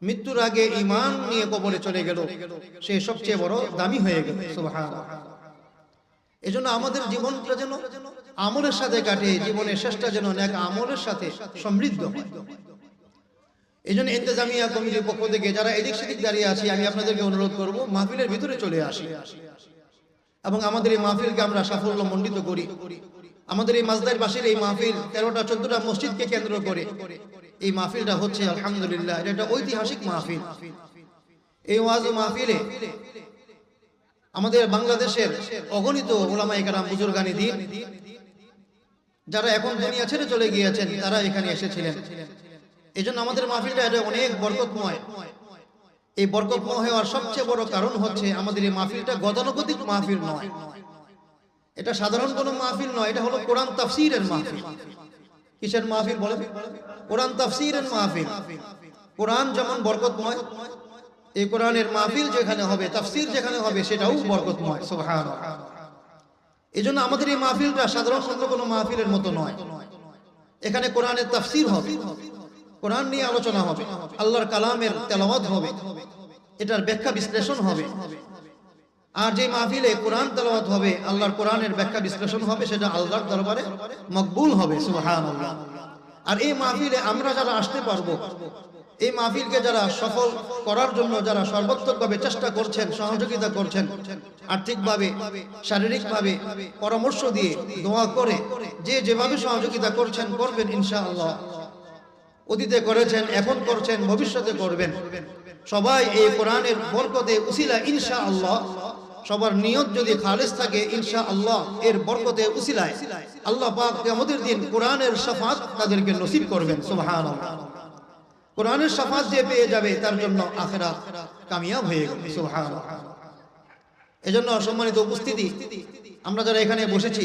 মৃত্যুর আগে ঈমান নিয়ে কবরে চলে গেল, সে সবচেয়ে বড় দামি হয়ে গেল। সুবহানাল্লাহ। এজন্য আমাদের জীবনটা যেন আমলের সাথে কাটে, জীবনের শেষটা যেন নেক আমলের সাথে সমৃদ্ধ হয়। এজন্য ইন্তেজামিয়া কমিটির পক্ষ থেকে যারা এদিক সেদিক দাঁড়িয়ে আছি, আমি আপনাদেরকে অনুরোধ করব মাহফিলের ভিতরে চলে আসি এবং আমাদের এই মাহফিলকে আমরা সাফল্য মণ্ডিত করি। আমাদের এই মাজদারবাসীর এই মাহফিল 13টা 14টা মসজিদকে কেন্দ্র করে এই মাহফিলটা হচ্ছে, আলহামদুলিল্লাহ এটা একটা ঐতিহাসিক মাহফিল। এই ওয়াজ মাহফিলে আমাদের বাংলাদেশের অগণিত উলামায়ে কেরাম, বুজুর্গানি দ্বীন যারা এখন দুনিয়া ছেড়ে চলে গিয়েছেন, তারা এখানে এসেছিলেন। এজন্য আমাদের মাহফিলটা এটা অনেক বরকতময়। এই বরকতময় হওয়ার সবচেয়ে বড় কারণ হচ্ছে আমাদের এই মাহফিলটা গতানুগতিক মাহফিল নয়, এটা সাধারণ কোনো মাহফিল নয়, এটা হলো কোরআন তাফসীরের মাহফিল। কিসের মাহফিল বলেন? কোরআন তাফসীরের মাহফিল। কোরআন যেমন বরকতময়, এই কোরআনের মাহফিল যেখানে হবে, তাফসীর যেখানে হবে, সেটাও বরকতময়। সুবহানাল্লাহ। এজন্য আমাদের এই মাহফিলটা সাধারণ অন্য কোনো মাহফিলের মতো নয়। এখানে কোরআনের তাফসীর হবে, কোরআন নিয়ে আলোচনা হবে, আল্লাহর কালামের তেলাওয়াত হবে, এটার ব্যাখ্যা বিশ্লেষণ হবে। আর যে মাহফিলে কোরআন তেলাওয়াত হবে, আল্লাহর কোরআনের ব্যাখ্যা বিশ্লেষণ হবে, সেটা আল্লাহর দরবারে মকবুল হবে। সুবহানাল্লাহ। আর এই মাহফিলে আমরা যারা আসতে পারবো, এই মাহফিলকে যারা সফল করার জন্য যারা সর্বোত্তমভাবে চেষ্টা করছেন, সহযোগিতা করছেন, আর্থিকভাবে, শারীরিকভাবে, পরামর্শ দিয়ে, দোয়া করে, যে যেভাবে সহযোগিতা করছেন, করবেন ইনশাআল্লাহ। অতীতে করেছেন, এখন করছেন, ভবিষ্যতে করবেন। সবাই এই কোরআনের বরকতে উসিলা ইনশাআল্লাহ, সবার নিয়ত যদি খালেস থাকে ইনশাআল্লাহ, এর বরকতে উসিলায় আল্লাহ পাক কিয়ামতের দিন কোরআনের শাফাত তাদেরকে নসিব করবেন। সুবহানাল্লাহ। কোরআনের শাফাত যে পেয়ে যাবে তার জন্য আখিরাত কামিয়াব হয়ে যাবে। সুবহানাল্লাহ। এজন্য সম্মানিত উপস্থিতি, আমরা যারা এখানে বসেছি,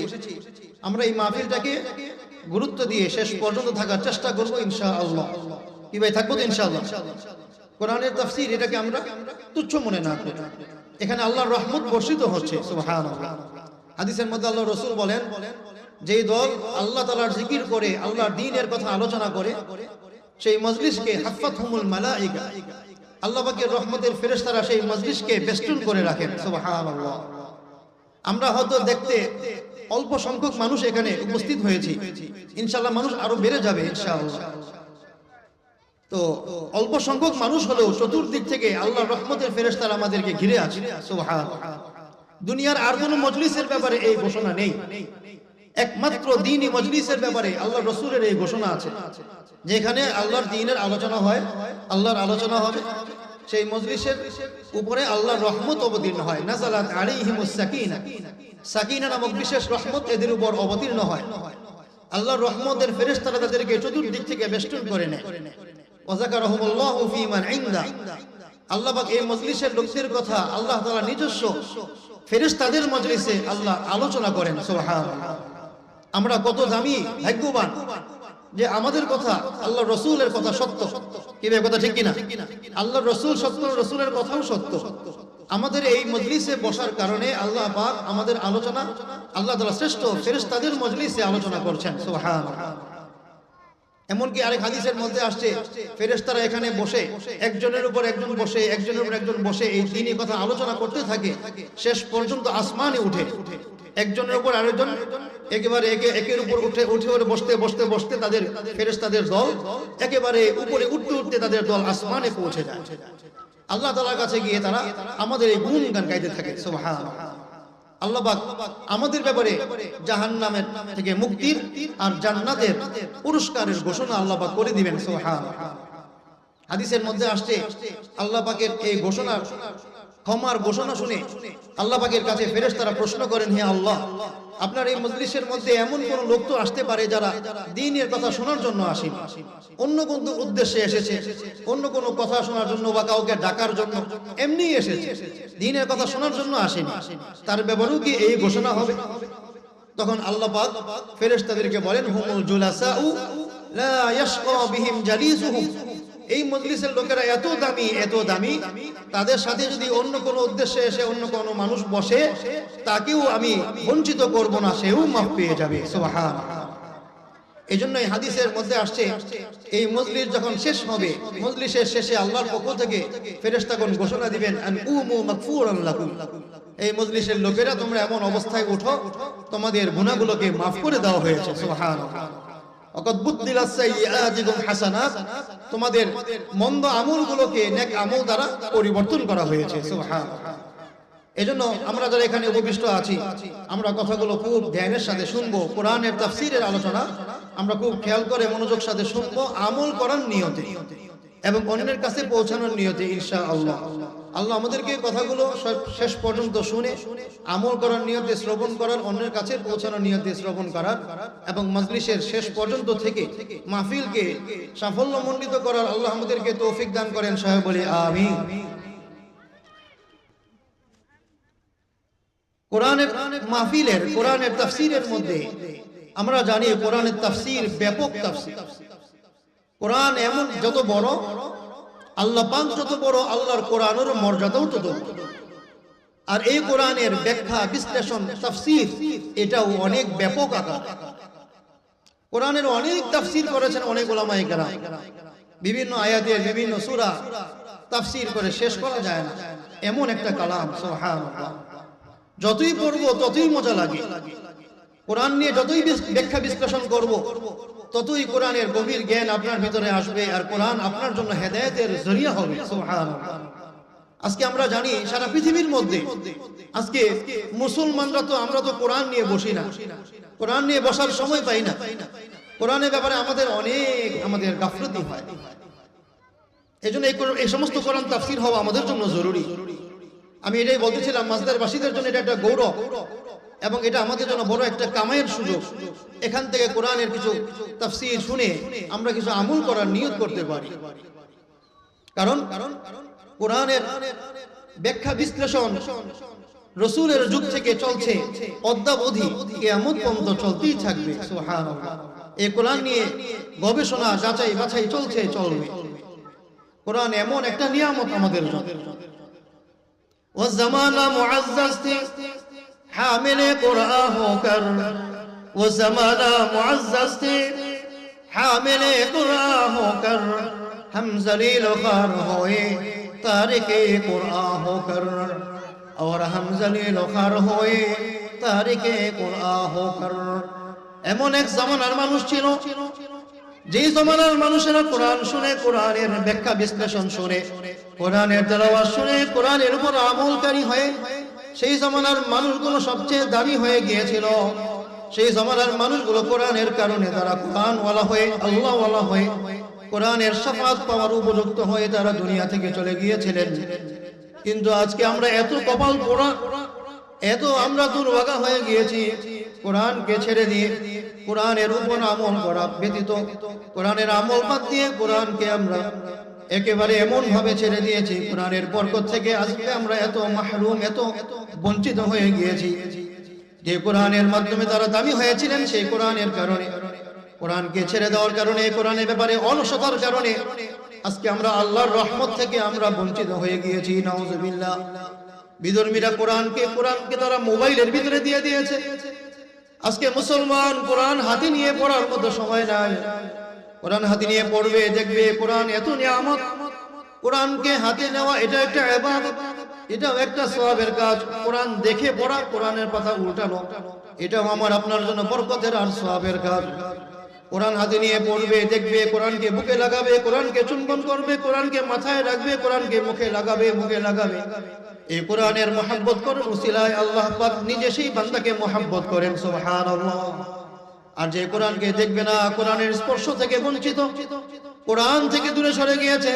আমরা এই মাহফিলটাকে গুরুত্ব দিয়ে শেষ পর্যন্ত থাকার চেষ্টা করব ইনশাআল্লাহ। কি ভাই, থাকবো তো ইনশাআল্লাহ? কোরআনের তাফসীর এটাকে আমরা তুচ্ছ মনে না করি, এখানে আল্লাহর রহমত বর্ষিত হচ্ছে। সুবহানাল্লাহ। হাদিসের মধ্যে আল্লাহ রাসূল বলেন, যেই দল আল্লাহ তাআলার জিকির করে, আল্লাহর দ্বীনের কথা আলোচনা করে, সেই মজলিসকে হাফাতহুমুল মালায়েকা, আল্লাহ পাকের রহমতের ফেরেশতারা সেই মজলিসকে বেষ্টন করে রাখেন। সুবহানাল্লাহ। আমরা হয়তো দেখতে অল্প সংখ্যক মানুষ এখানে উপস্থিত হয়েছি, ইনশাআল্লাহ মানুষ আরো বেড়ে যাবে ইনশাআল্লাহ। তো অল্প সংখ্যক মানুষ হলেও চতুর্দিক থেকে আল্লাহর রহমতের ফেরেশতারা আমাদেরকে ঘিরে আছে। সুবহানাল্লাহ। দুনিয়ার আর কোনো মজলিসের ব্যাপারে এই ঘোষণা নেই, একমাত্র দ্বীনি মজলিসের ব্যাপারে আল্লাহর রাসূলের এই ঘোষণা আছে, যেখানে আল্লাহর দ্বীনের আলোচনা হয়, আল্লাহর আলোচনা হবে, সেই মজলিসের উপরে আল্লাহর রহমত অবতীর্ণ হয়। নাযালাত আলাইহিমুস সাকিনা, সাকিনা নামক বিশেষ রহমত এদের উপর অবতীর্ণ হয়। আল্লাহর রহমতের ফেরেশতারা তাদেরকে চতুর্দিক থেকে বেষ্টন করে নেয়। ওয়া যাকারাহুমুল্লাহু ফী মান ইনদা, আল্লাহ পাক এই মজলিসের লোকদের কথা আল্লাহ তাআলা নিজস্ব ফেরেশতাদের মজলিসে আল্লাহ আলোচনা করেন। সুবহানাল্লাহ। আমরা কত দামি, ভাগ্যবান যে আমাদের কথা আল্লাহর রাসূলের কথা সত্য। কি ভাই, কথা ঠিক কিনা? আল্লাহর রাসূল সত্য, রাসূলের কথাও সত্য। আমাদের এই মজলিসে বসার কারণে আল্লাহ পাক আমাদের আলোচনা, আল্লাহ তাআলা শ্রেষ্ঠ ফেরেশতাদের মজলিসে আলোচনা করছেন। সুবহানাল্লাহ। এমনকি আরেক হাদিসের মধ্যে আসছে, ফেরেশতারা এখানে বসে, একজনের উপর একজন বসে, একজনের উপর একজন বসে এই দ্বীনি কথা আলোচনা করতে থাকে, শেষ পর্যন্ত আসমানে উঠে একজনের উপর আরেকজন একেবারে একের উপর উঠে বসতে বসতে বসতে তাদের ফেরেশতাদের দল একেবারে উপরে উঠতে উঠতে তাদের দল আসমানে পৌঁছে যায়। আল্লাহ তাআলার কাছে গিয়ে তারা আমাদের এই গুণগান গাইতে থাকে। সুবহানাল্লাহ। আল্লাহ পাক আমাদের ব্যাপারে জাহান্নামের থেকে মুক্তির আর জান্নাতের পুরস্কারের ঘোষণা আল্লাহ পাক করে দিবেন। সুবহানাল্লাহ। হাদিসের মধ্যে আসছে, আল্লাহ পাকের এই ঘোষণা, ক্ষমার ঘোষণা শুনে আল্লাহ পাকের কাছে ফেরেশতারা প্রশ্ন করেন, হে আল্লাহ, আপনার এই মজলিসের মধ্যে এমন কোন লোক তো আসতে পারে যারা দ্বীনের কথা শোনার জন্য আসেনি, অন্য কোন উদ্দেশ্যে এসেছে, অন্য কোন কথা শোনার জন্য বা কাউকে ডাকার জন্য এমনি এসেছে, দ্বীনের কথা শোনার জন্য আসেনি, তার ব্যাপারেও কি এই ঘোষণা হবে? তখন আল্লাহ পাক ফেরেশতাদেরকে বলেন, হুমুল জুলাসাউ লা ইয়াশকা বিহিম জালিসুহুম, এই মজলিসের লোকেরা এত দামি, এত দামি, তাদের সাথে যদি অন্য কোনো উদ্দেশ্যে এসে অন্য কোনো মানুষ বসে, তাকেও আমি বঞ্চিত করব না, সেও মাফ পেয়ে যাবে। সুবহানাল্লাহ। এজন্য এই হাদিসের মধ্যে আসছে, এই মজলিস যখন শেষ হবে, মজলিসের শেষে আল্লাহর পক্ষ থেকে ফেরেশতাগণ ঘোষণা দিবেন আন কুমু মাগফুরান লাকুম, এই মজলিসের লোকেরা তোমরা এমন অবস্থায় উঠো তোমাদের গুনাহগুলোকে মাফ করে দেওয়া হয়েছে। সুবহানাল্লাহ। ওয়াকাদ বুদদিলাস সাইয়্যাতিকুম হাসানাত, তোমাদের মন্দ আমলগুলোকে নেক আমল দ্বারা পরিবর্তন করা হয়েছে। সুবহানাল্লাহ। এজন্য আমরা যারা এখানে উপবিষ্ট আছি, আমরা কথাগুলো খুব ধ্যানের সাথে শুনবো। কোরআনের তাফসীরের আলোচনা আমরা খুব খেয়াল করে মনোযোগ সাথে শুনবো, আমল করার নিয়তে এবং অন্যের কাছে পৌঁছানোর নিয়তে ইনশাআল্লাহ। আল্লাহ আমাদেরকে কথাগুলো শেষ পর্যন্ত শুনে আমল করার নিয়তে শ্রবণ করার, অন্যের কাছে পৌঁছানোর নিয়তে শ্রবণ করার এবং মজলিসের শেষ পর্যন্ত থেকে মাহফিলকে সাফল্যমণ্ডিত করার আল্লাহ আমাদেরকে তৌফিক দান করেন। সবাই বলি আমিন। কোরআনের মাহফিলের, কোরআনের তাফসীরের মধ্যে আমরা জানি কোরআনের তাফসীর ব্যাপক তাফসীর। কোরআন এমন যত বড়, আল্লাহ পাক যত বড়, আল্লাহর কোরআনের মর্যাদাও তত বড়। আর এই কোরআনের ব্যাখ্যা, বিশ্লেষণ, তাফসীর এটাও অনেক ব্যাপক আকার। কোরআনের অনেক তাফসীর করেছেন অনেক উলামায়ে কেরাম, বিভিন্ন আয়াতের বিভিন্ন সূরা তাফসীর করে শেষ করা যায় না, এমন একটা কালাম। সুবহানাল্লাহ। যতই পড়বো ততই মজা লাগে, কোরআন নিয়ে যতই ব্যাখ্যা বিশ্লেষণ করব ততই কোরআনের গভীর জ্ঞান আপনার ভিতরে আসবে, আর কোরআন আপনার জন্য হেদায়েতের জরিয়া হবে। সুবহানাল্লাহ। আজকে আমরা জানি সারা পৃথিবীর মধ্যে আজকে মুসলমানরা তো, আমরা তো কোরআন নিয়ে বসি না, কোরআন নিয়ে বসার সময় পাই না। কোরআনের ব্যাপারে আমাদের গাফলতি হয়। এজন্য এই সমস্ত কোরআন তাফসীর হওয়া আমাদের জন্য জরুরি। আমি এটাই বলতেছিলাম, মাসদারবাসীদের জন্য এটা একটা গৌরব এবং এটা আমাদের জন্য বড় একটা কামাইয়ের সুযোগ। এখান থেকে কোরআনের কিছু তাফসীর শুনে আমরা কিছু আমল করার নিয়ত করতে পারি। কারণ কোরআনের ব্যাখ্যা বিশ্লেষণ রাসূলের যুগ থেকে চলছে, অদ্যাবধি কিয়ামত পর্যন্ত চলতেই থাকবে। সুবহানাল্লাহ। এই কোরআন নিয়ে গবেষণা, যাচাই বাছাই চলবে। কোরআন এমন একটা নিয়ামত আমাদের জন্য। وزمانہ معزز تھی حامل قرآن ہو کر، وہ زمانہ معزز تھی حامل قرآن ہو کر، ہم ذلیل و خوار ہوئے تارک قرآن ہو کر، اور ہم ذلیل و خوار ہوئے تارک قرآن ہو کر। এমন এক জামানার মানুষ ছিল, যেই জমানার মানুষেরা কোরআন শুনে, কোরআনের ব্যাখ্যা বিশ্লেষণ শুনে, কোরআনের তেলাওয়াত শুনে, কোরআনের উপর আমলকারী হয়ে সেই জমানার মানুষগুলো সবচেয়ে দামি হয়ে গিয়েছিল। সেই জমানার মানুষগুলো কোরআনের কারণে তারা কোরআনওয়ালা হয়ে, আল্লাহওয়ালা হয়ে, কোরআনের শাফাত পাওয়ার উপযুক্ত হয়ে তারা দুনিয়া থেকে চলে গিয়েছিলেন। কিন্তু আজকে আমরা এত কপাল পোড়া, এত আমরা দুর্ভাগা হয়ে গিয়েছি, কোরআনকে ছেড়ে দিয়ে কোরআনের উপর আমল করা ব্যতীত, কোরআনের আমল বাদ দিয়ে কোরআনকে আমরা একেবারে এমন ভাবে ছেড়ে দিয়েছি, কোরআনের বরকত থেকে আজকে আমরা এত মাহরুম, এত বঞ্চিত হয়ে গিয়েছি। যে কোরআনের মাধ্যমে তারা দামি হয়েছিলেন, সেই কোরআনের কারণে, কোরআনকে ছেড়ে দেওয়ার কারণে, কোরআনের ব্যাপারে অলসতার কারণে আজকে আমরা আল্লাহর রহমত থেকে আমরা বঞ্চিত হয়ে গিয়েছি। নাউজুবিল্লাহ। বিধর্মীরা কোরআনকে তারা মোবাইলের ভিতরে দিয়ে দিয়েছে। আজকে মুসলমান কোরআন হাতে নিয়ে পড়ার মতো সময় নাই। কোরআন হাতে নিয়ে পড়বে, দেখবে কোরআন এত নিয়ামত। কোরআনকে হাতে নেওয়া এটা একটা ইবাদত, এটাও একটা সওয়াবের কাজ। কোরআন দেখে পড়া, কোরআনের পাতা উল্টানো, এটাও আমার আপনার জন্য বরকতের আর সওয়াবের কাজ। কোরআন হাতে নিয়ে পড়বে, দেখবে কোরআনকে বুকে লাগাবে, কোরআনকে চুম্বন করবে, কোরআনকে মাথায় রাখবে, কোরআনকে মুখে লাগাবে। এই কোরআনের মহব্বত করার উসিলায় আল্লাহ পাক নিজে সেই বান্দাকে মহব্বত করেন। সুবহানাল্লাহ। আর যে কোরআনকে দেখবে না, কোরআনের স্পর্শ থেকে বঞ্চিত, কোরআন থেকে দূরে সরে গিয়েছে,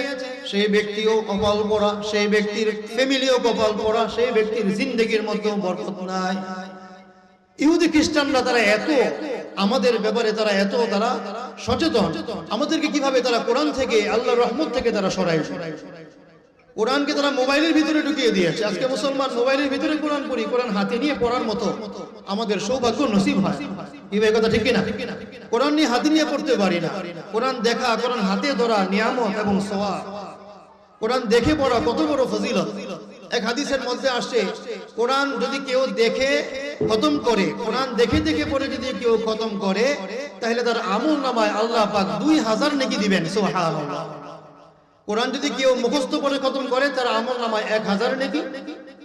সেই ব্যক্তিও কপাল পোড়া, সেই ব্যক্তির ফ্যামিলিও কপাল পোড়া, সেই ব্যক্তির জিন্দেগির মধ্যেও বরকত নাই। ইহুদি খ্রিস্টানরা তারা এত আমাদের ব্যাপারে তারা সচেতন, আমাদেরকে কিভাবে তারা কোরআন থেকে, আল্লাহর রহমত থেকে তারা সরায়। কোরআনকে তারা মোবাইলের ভিতরে ঢুকিয়ে দিয়েছে। আজকে মুসলমান মোবাইলের ভিতরে কোরআন পড়ি, কোরআন হাতে নিয়ে পড়ার মতো আমাদের সৌভাগ্য নসিব হয়। কি ভাই, কথা ঠিক কিনা? কোরআন নিয়ে হাতে নিয়ে পড়তে পারি না। কোরআন দেখা, কোরআন হাতে ধরা নিয়ামত এবং সওয়াব। কোরআন দেখে পড়া কত বড় ফজিলত। এক হাদিসের মধ্যে আসছে, কোরআন যদি কেউ দেখে খতম করে, কোরআন দেখে পড়ে যদি কেউ খতম করে, তাহলে তার আমল নামায় আল্লাহ পাক 2000 নেকি দিবেন। সুবহানাল্লাহ। কোরআন যদি কেউ মুখস্থ করে খতম করে তার আমল নামায় 1000 নেকি,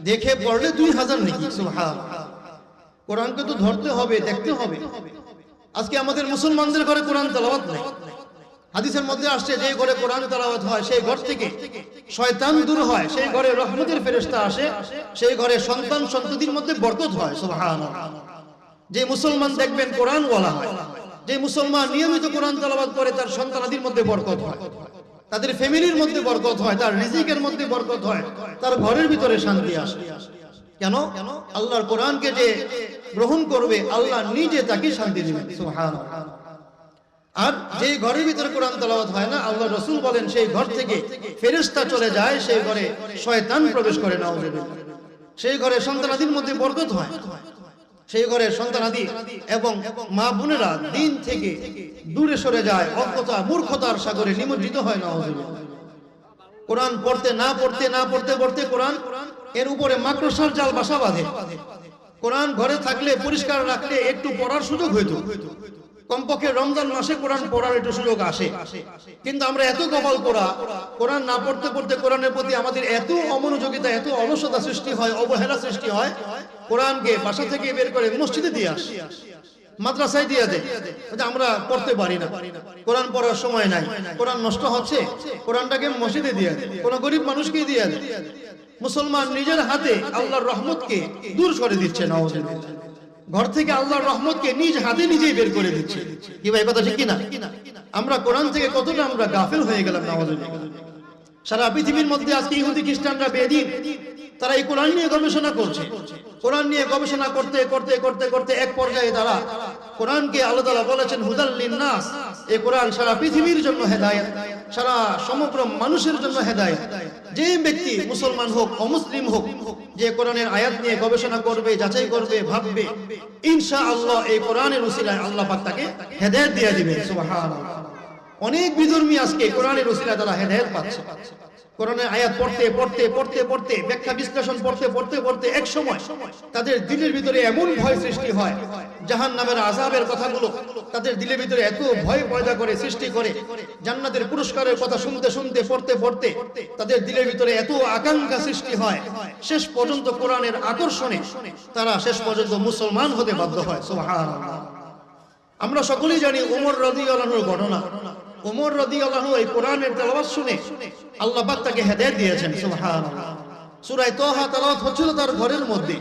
দেখে পড়লে 2000 নেকি। সুবহানাল্লাহ। কোরআনকে তো ধরতে হবে, দেখতে হবে। আজকে আমাদের মুসলমানদের ঘরে কোরআন তেলাওয়াত নেই। হাদিসের মধ্যে আসছে যে ঘরে কোরআন তেলাওয়াত হয় সেই ঘর থেকে শয়তান দূর হয়, সেই ঘরে রহমতের ফেরেশতা আসে, সেই ঘরে সন্তান সন্ততির মধ্যে বরকত হয়। সুবহানাল্লাহ। যে মুসলমান দেখবেন কোরআন ওয়ালা হয়, যে মুসলমান নিয়মিত কোরআন তেলাওয়াত করে তার সন্তানাদির মধ্যে বরকত হয়, তাদের ফ্যামিলির মধ্যে বরকত হয়, তার রিজিকের মধ্যে বরকত হয়, তার ঘরের ভিতরে শান্তি আসে। কেন? আল্লাহর কোরআনকে যে গ্রহণ করবে আল্লাহ নিজে তাকে শান্তি দিবেন। সুবহানাল্লাহ। আর যে ঘরের ভিতরে কোরআন তেলাওয়াত হয় না, আল্লাহ রাসূল বলেন সেই ঘর থেকে ফেরেশতা চলে যায়, সেই ঘরে শয়তান প্রবেশ করে। নাউযুবিল্লাহ। সেই ঘরে সন্তানাদির মধ্যে বরকত হয়, সেই ঘরে সন্তানাদি এবং মা বোনেরা দিন থেকে দূরে সরে যায়, অজ্ঞতা মূর্খতার সাগরে নিমজ্জিত হয়। নাউযুবিল্লাহ। কোরআন পড়তে না পড়তে কোরআন এর উপরে মাকড়সার জাল বাসা বাঁধে। কোরআন ঘরে থাকলে পরিষ্কার রাখলে একটু পড়ার সুযোগ হইতো, কমপক্ষে রমজান মাসে কোরআন পড়ার একটু সুযোগ আসে। কিন্তু আমরা এত কপাল করা, কোরআন না পড়তে পড়তে কোরআনের প্রতি আমাদের এত অমনোযোগিতা, এত অলসতা সৃষ্টি হয়, অবহেলা সৃষ্টি হয়, কোরআনকে বাসা থেকে বের করে মসজিদে দিয়ে আসি, মাদ্রাসায় দিয়ে দেয়। আমরা পড়তে পারি না, কোরআন পড়ার সময় নাই, কোরআন নষ্ট হচ্ছে, কোরআনটাকে মসজিদে দিয়ে দেয়, কোন গরিব মানুষকে দিয়ে দেয়। মুসলমান নিজের হাতে আল্লাহর রহমতকে দূর করে দিচ্ছে। নাউযুবিল্লাহ। ঘর থেকে আল্লাহর রহমতকে নিজ হাতে নিজেই বের করে দিচ্ছে। কি ভাই, কথা ঠিক কিনা? আমরা কোরআন থেকে কতটা আমরা গাফিল হয়ে গেলাম। নাউযুবিল্লাহ। সারা পৃথিবীর মধ্যে আজকে ইহুদি খ্রিস্টানরা বেদিন, তারা এই কোরআন নিয়ে গবেষণা করছে। কোরআন নিয়ে গবেষণা করতে করতে করতে করতে এক পর্যায়ে তারা কোরআনকে আল্লাহ তাআলা বলেছেন হুদাল লিন্নাস। এই কোরআন সারা পৃথিবীর জন্য হেদায়েত, সারা সমগ্র মানুষের জন্য হেদায়েত। যে ব্যক্তি মুসলমান হোক অমুসলিম হোক, যে কোরআনের আয়াত নিয়ে গবেষণা করবে, যাচাই করবে, ভাববে, ইনশাআল্লাহ এই কোরআনের উসিলায় আল্লাহ পাক তাকে হেদায়েত দিয়ে দিবেন। সুবহানাল্লাহ। অনেক বিধর্মী আজকে কোরআনের উসিলায় তারা হেদায়েত পাচ্ছে। কোরআনের আয়াত পড়তে পড়তে পড়তে পড়তে, ব্যাখ্যা বিশ্লেষণ পড়তে পড়তে পড়তে এক সময় তাদের দিলের ভিতরে এমন ভয় সৃষ্টি হয়, জাহান্নামের আযাবের কথাগুলো তাদের দিলের ভিতরে এত ভয় পয়দা করে, সৃষ্টি করে, জান্নাতের পুরস্কারের কথা শুনতে শুনতে পড়তে পড়তে তাদের দিলের ভিতরে এত আকাঙ্ক্ষা সৃষ্টি হয়, শেষ পর্যন্ত কোরআনের আকর্ষণে তারা শেষ পর্যন্ত মুসলমান হতে বাধ্য হয়। সুবহানাল্লাহ। আমরা সকলেই জানি ওমর রাদিয়াল্লাহু আনহুর ঘটনা। ওমর রাদিয়াল্লাহু আনহু এই কোরআনের তেলাওয়াত শুনে আল্লাহ পাক তাকে হেদায়েত দিয়েছেন। সুবহানাল্লাহ। সূরা তাহা তেলাওয়াত হচ্ছিল তার ঘরের মধ্যে।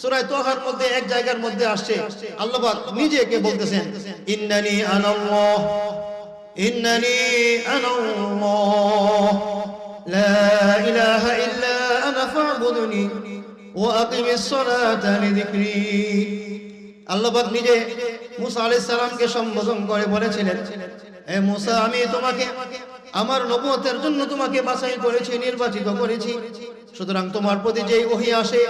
সূরা তাহার মধ্যে এক জায়গার মধ্যে আসছে আল্লাহ পাক নিজেকে বলতেছেন, ইন্নানি আনাল্লাহ, ইন্নানি আনাল্লাহ, লা ইলাহা ইল্লা আনা ফা'বুদনি ওয়া আকিমিস সালাতা লিযিকরি। আল্লাহ পাক নিজে মুসা আলাইহিস সালামকে সম্বোধন করে বলেছিলেন, হে মুসা, আমি তোমাকে আমার নবুয়তের জন্য তোমাকে বাছাই করেছি, নির্বাচিত করেছি। সুতরাং তোমার প্রতি যেই ওহী আসে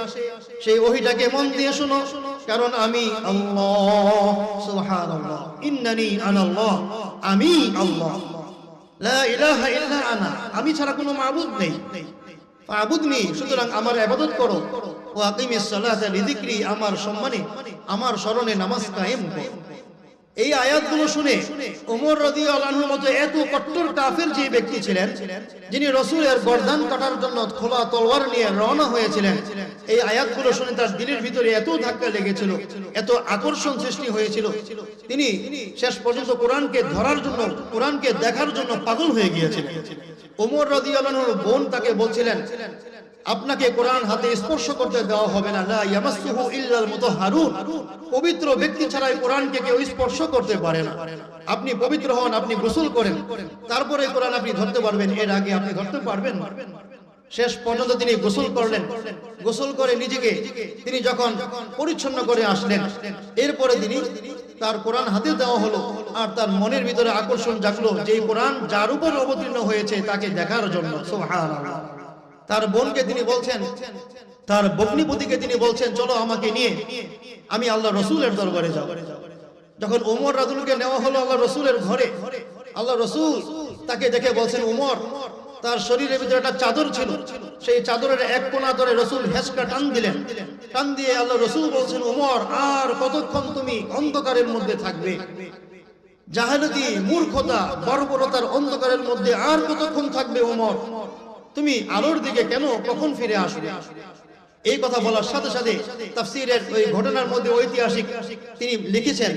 সেই ওহীটাকে মন দিয়ে শোনো, কারণ আমি আল্লাহ। সুবহানাল্লাহ। ইন্নানি আনাল্লাহ, আমি আল্লাহ, লা ইলাহা ইল্লা আনা, আমি ছাড়া কোনো মাবুদ নেই। ফা'বুদনি, সুতরাং আমার ইবাদত করো। ওয়া আকিমিস সালাতা লিযিকরি, আমার সম্মানে, আমার স্মরণে নামাজ কায়েম করো। এই আয়াতগুলো শুনে ওমর রাদিয়াল্লাহু আনহুর মতো এত কট্টর কাফের যে ব্যক্তি ছিলেন, যিনি রাসূলের গর্দান কাটার জন্য খোলা তলোয়ার নিয়ে রওনা হয়েছিলেন, এই আয়াতগুলো শুনে তার দিলের ভিতরে এত ধাক্কা লেগেছিল, এত আকর্ষণ সৃষ্টি হয়েছিল, তিনি শেষ পর্যন্ত কোরআনকে ধরার জন্য, কোরআনকে দেখার জন্য পাগল হয়ে গিয়েছিলেন। ওমর রাদিয়াল্লাহু আনহুর বোন তাকে বলছিলেন, আপনাকে কোরআন হাতে স্পর্শ করতে দেওয়া হবে না, লা ইয়ামাসসুহু ইল্লাল মুতাহহারুন, পবিত্র ব্যক্তি ছাড়া এই কোরআনকে কেউ স্পর্শ করতে পারে না। আপনি পবিত্র হন, আপনি গোসল করেন, তারপরে কোরআন আপনি ধরতে পারবেন, এর আগে আপনি ধরতে পারবেন না। শেষ পর্যন্ত তিনি গোসল করলেন। গোসল করে নিজেকে তিনি যখন পরিচ্ছন্ন করে আসলেন, এরপরে তিনি তার কোরআন হাতে দেওয়া হলো, আর তার মনের ভিতরে আকর্ষণ জাগলো যে কোরআন যার উপর অবতীর্ণ হয়েছে তাকে দেখার জন্য। সুবহানাল্লাহ। তার বোনকে তিনি বলছেন, তার ভগ্নিপতিকে তিনি বলছেন, চলো আমাকে নিয়ে আমি আল্লাহ রাসূলের দরবারে যাব। যখন ওমর রাদিয়াল্লাহু নেওয়া হলো আল্লাহ রাসূলের ঘরে, আল্লাহ রাসূল তাকে দেখে বলছেন, ওমর, তার শরীরের ভিতরে একটা চাদর ছিল, সেই চাদরের এক কোণা ধরে রাসূল হেঁচকা টান দিলেন। টান দিয়ে আল্লাহ রাসূল বলছেন, ওমর, আর কতক্ষণ তুমি অন্ধকারের মধ্যে থাকবে? জাহেলাতি, মূর্খতা, বর্বরতার অন্ধকারের মধ্যে আর কতক্ষণ থাকবে ওমর? তুমি আলোর দিকে কেন কখন ফিরে আসবে? এই কথা বলার সাথে সাথে তাফসীরের ওই ঘটনার মধ্যে ঐতিহাসিক তিনি লিখেছেন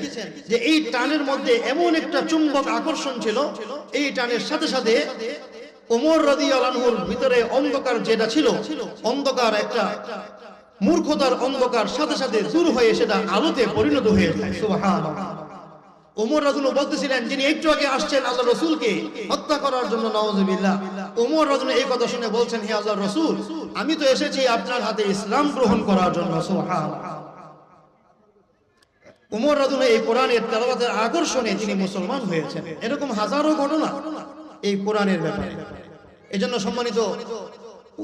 যে এই টানের মধ্যে এমন একটা চুম্বক আকর্ষণ ছিল, এই টানের সাথে সাথে ওমর রাদিয়াল্লাহু আনহুর ভিতরে অন্ধকার যেটা ছিল, অন্ধকার একটা মূর্খতার অন্ধকার সাথে সাথে দূর হয়ে সেটা আলোতে পরিণত হয়ে যায়। সুবহানাল্লাহ। ওমর রাদিয়াল্লাহু বলতেছিলেন, যিনি একটু আগে আসছেন আল্লাহ রাসূলকে হত্যা করার জন্য, নাউযুবিল্লাহ, ওমর রাদিয়াল্লাহু এই কথা শুনে বলছেন, হে আল্লাহর রাসূল, আমি তো এসেছি আপনার হাতে ইসলাম গ্রহণ করার জন্য। সুবহানাল্লাহ। ওমর রাদিয়াল্লাহু এই কোরআনের তেলাওয়াতের আকর্ষণে তিনি মুসলমান হয়েছেন। এরকম হাজারো ঘটনা এই কোরআনের ব্যাপারে। এজন্য সম্মানিত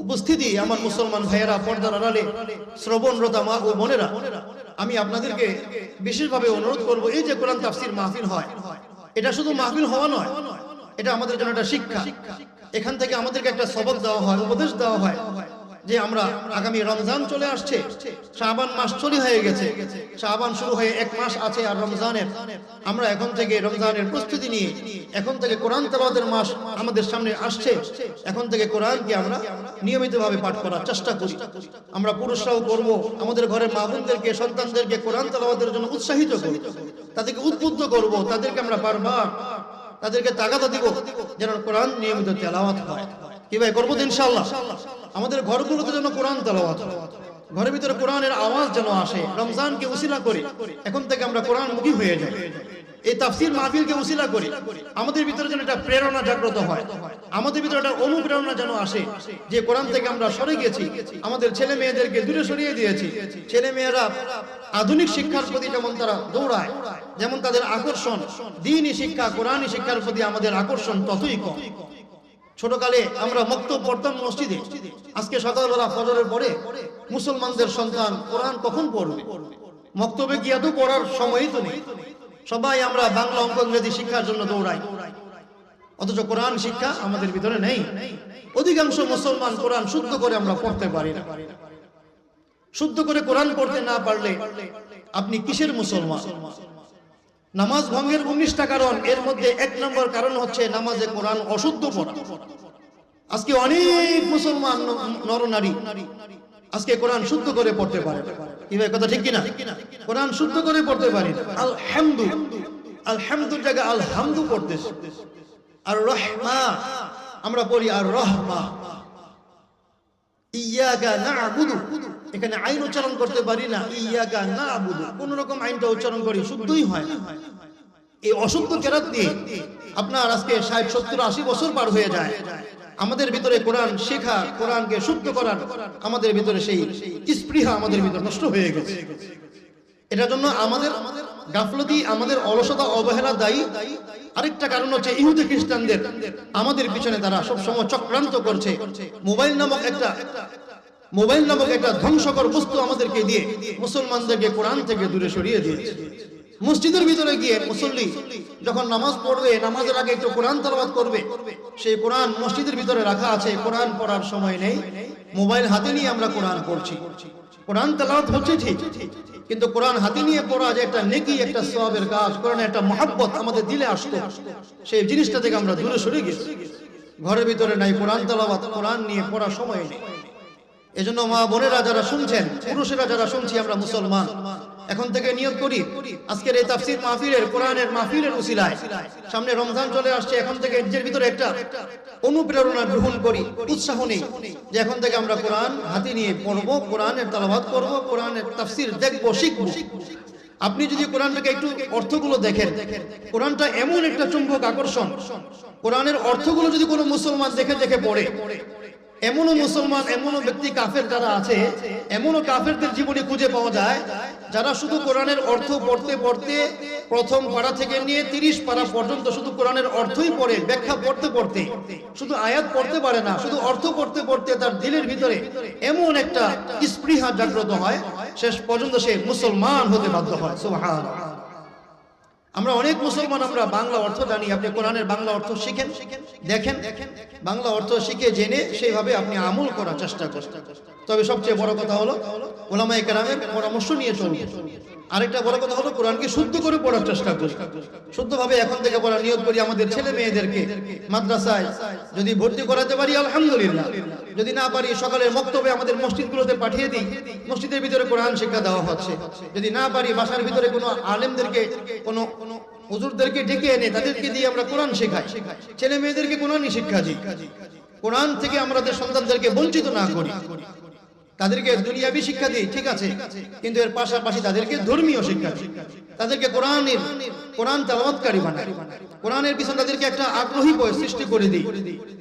উপস্থিতি, আমার মুসলমান ভাইয়েরা, পর্দার আড়ালে শ্রবণরতা মা ও বোনেরা, আমি আপনাদেরকে বিশেষভাবে অনুরোধ করব, এই যে কোরআন তাফসীর মাহফিল হয়, এটা শুধু মাহফিল হওয়া নয়, এটা আমাদের জন্য একটা শিক্ষা। এখান থেকে আমাদেরকে একটা সবক দেওয়া হয়, উপদেশ দেওয়া হয় যে আমরা আগামী রমজান চলে আসছে, শাবান মাস চলে হয়ে গেছে, শাবান শুরু হয়ে 1 মাস আছে আর রমজানের, আমরা এখন থেকে রমজানের প্রস্তুতি নিয়ে এখন থেকে কোরআন তেলাওয়াতের মাস আমাদের সামনে আসছে, এখন থেকে কোরআনকে আমরা নিয়মিতভাবে পাঠ করার চেষ্টা করি। আমরা পুরুষরাও করব, আমাদের ঘরের মা বোনদেরকে, সন্তানদেরকে কোরআন তেলাওয়াতের জন্য উৎসাহিত করব, তাদেরকে উদ্বুদ্ধ করব, তাদেরকে আমরা বারবার তাদেরকে তাগাদা দিব যেন কোরআন নিয়মিত তেলাওয়াত হয়। কি ভাই, করবো তো ইনশাআল্লাহ। আমাদের ঘরগুলোতে যেন কোরআন তেলাওয়াত হয়, ঘরের ভিতরে কোরআনের আওয়াজ যেন আসে। রমজানকে উসিলা করে এখন থেকে আমরা কোরআন মুখী হয়ে যাই, এই তাফসীর মাহফিলকে উসিলা করে আমাদের ভিতরে যেন একটা প্রেরণা জাগ্রত হয়, আমাদের ভিতরে একটা অনুপ্রেরণা যেন আসে যে কোরআন থেকে আমরা সরে গেছি, আমাদের ছেলে মেয়েদেরকে দূরে সরিয়ে দিয়েছি। ছেলে মেয়েরা আধুনিক শিক্ষার প্রতি যেমন তারা দৌড়ায়, যেমন তাদের আকর্ষণ দ্বীনি শিক্ষা, কোরআনী শিক্ষার প্রতি আমাদের আকর্ষণ ততই কম। ছোটকালে আমরা মক্তব পড়তাম মসজিদে, আজকে সকালবেলা ফজরের পরে মুসলমানদের সন্তান কোরআন কখন পড়বে? মক্তবে গিয়া তো পড়ার সময়ই তো নেই। সবাই আমরা বাংলা, অঙ্ক, ইংরেজি শিক্ষার জন্য দৌড়াই, অথচ কোরআন শিক্ষা আমাদের ভিতরে নেই। অধিকাংশ মুসলমান কোরআন শুদ্ধ করে আমরা পড়তে পারি না। শুদ্ধ করে কোরআন পড়তে না পারলে আপনি কিসের মুসলমান? নামাজ ভঙ্গের 19টা কারণ, এর মধ্যে 1 নম্বর কারণ হচ্ছে নামাজে কোরআন অশুদ্ধ পড়া। আজকে অনেক মুসলমান নরনারী আজকে কোরআন শুদ্ধ করে পড়তে পারে। কি ভাই, কথা ঠিক কিনা? কোরআন শুদ্ধ করে পড়তে পারি না। আলহামদু, আলহামদুর জায়গায় আলহামদু পড়তেছে। আর রহমা আমরা পড়ি আর রহমা। ইয়াকা না'বুদু, এখানে আইন উচ্চারণ করতে পারি না, ইয়াকা না'বুদু, কোন রকম আইনটা উচ্চারণ করি শুদ্ধই হয় না। এই অশুদ্ধ কেরাত দিয়ে আপনার আজকে 60, 70, 80 বছর পার হয়ে যায়। আমাদের ভিতরে কোরআন শেখা, কোরআনকে শুদ্ধ করার আমাদের ভিতরে সেই স্পৃহা আমাদের ভিতরে নষ্ট হয়ে গেছে। এটার জন্য আমাদের গাফলতি, আমাদের অলসতা, অবহেলা দায়ী। আরেকটা কারণ হচ্ছে ইহুদি খ্রিস্টানদের আমাদের পিছনে তারা সব সময় চক্রান্ত করছে। মোবাইল নামক একটা ধ্বংসকর বস্তু আমাদেরকে দিয়ে মুসলমানদেরকে কোরআন থেকে দূরে সরিয়ে দিয়েছে। মসজিদের ভিতরে গিয়ে মুসল্লি যখন নামাজ পড়বে, নামাজের আগে একটু কোরআন তেলাওয়াত করবে, সেই কোরআন মসজিদের ভিতরে রাখা আছে, কোরআন পড়ার সময় নেই, মোবাইল হাতে নিয়ে আমরা কোরআন পড়ছি। কোরআন তেলাওয়াত হচ্ছে ঠিক, কিন্তু কোরআন হাতে নিয়ে পড়া যে একটা নেকি, একটা সওয়াবের কাজ, কোরআনের একটা মহব্বত আমাদের দিলে আসতো, সেই জিনিসটা থেকে আমরা দূরে সরে গেছি। ঘরের ভিতরে নাই কোরআন তেলাওয়াত, কোরআন নিয়ে পড়ার সময় নেই। এজন্য মা বোনেরা যারা শুনছেন, পুরুষেরা যারা শুনছি, আমরা মুসলমান এখন থেকে নিয়ত করি আজকের এই তাফসীর মাহফিলের, কোরআনের মাহফিলের উসিলায়, সামনে রমজান চলে আসছে, এখন থেকে নিজের ভিতরে একটা অনুপ্রেরণা গ্রহণ করি, উৎসাহ নেই যে এখন থেকে আমরা কোরআন হাতে নিয়ে পড়বো, কোরআনের তেলাওয়াত করব, কোরআনের তাফসীর দেখবো, শিখবো। আপনি যদি কোরআনটাকে একটু অর্থগুলো দেখেন, কোরআনটা এমন একটা চুম্বক আকর্ষণ, কোরআনের অর্থগুলো যদি কোনো মুসলমান দেখে দেখে পড়ে, এমনও মুসলমান, এমনও ব্যক্তি কাফের যারা আছে, এমনও কাফেরদের জীবনে খুঁজে পাওয়া যায় যারা শুধু কোরআনের অর্থ পড়তে পড়তে প্রথম পারা থেকে নিয়ে 30 পারা পর্যন্ত শুধু কোরআনের অর্থই পড়ে, ব্যাখ্যা পড়তে পড়তে শুধু আয়াত পড়তে পারে না, শুধু অর্থ পড়তে পড়তে তার দিলের ভিতরে এমন একটা স্পৃহা জাগ্রত হয়, শেষ পর্যন্ত সে মুসলমান হতে বাধ্য হয়। সুবহানাল্লাহ। আমরা অনেক মুসলমান আমরা বাংলা অর্থ জানি, আপনি কোরআনের বাংলা অর্থ শিখেন, দেখেন, বাংলা অর্থ শিখে জেনে সেইভাবে আপনি আমল করার চেষ্টা করেন। তবে সবচেয়ে বড় কথা হলো উলামায়ে কেরামের পরামর্শ নিয়ে চলুন। আরেকটা বড় কথা হলো কোরআনকে শুদ্ধ করে পড়ার চেষ্টা করি, শুদ্ধভাবে এখন থেকে পড়ার নিয়ত করি। আমাদের ছেলে মেয়েদেরকে মাদ্রাসায় যদি ভর্তি করাতে পারি আলহামদুলিল্লাহ, যদি না পারি সকালের মক্তবে আমাদের মসজিদগুলোতে পাঠিয়ে দিই, মসজিদের ভিতরে কোরআন শিক্ষা দেওয়া হচ্ছে। যদি না পারি বাসার ভিতরে কোনো আলেমদেরকে, কোনো হুজুরদেরকে ডেকে এনে তাদেরকে দিয়ে আমরা কোরআন শেখাই, ছেলে মেয়েদেরকে কোরআনই শিক্ষা দিই। কোরআন থেকে আমাদের সন্তানদেরকে বঞ্চিত না করি, তাদেরকে দুনিয়াবি শিক্ষা দিই ঠিক আছে, কিন্তু এর পাশাপাশি তাদেরকে ধর্মীয় শিক্ষা দিই, তাদেরকে কোরআন তেলাওয়াতকারী বানাই, কোরআনের পিছনে তাদেরকে একটা আগ্রহী সৃষ্টি করে দিই।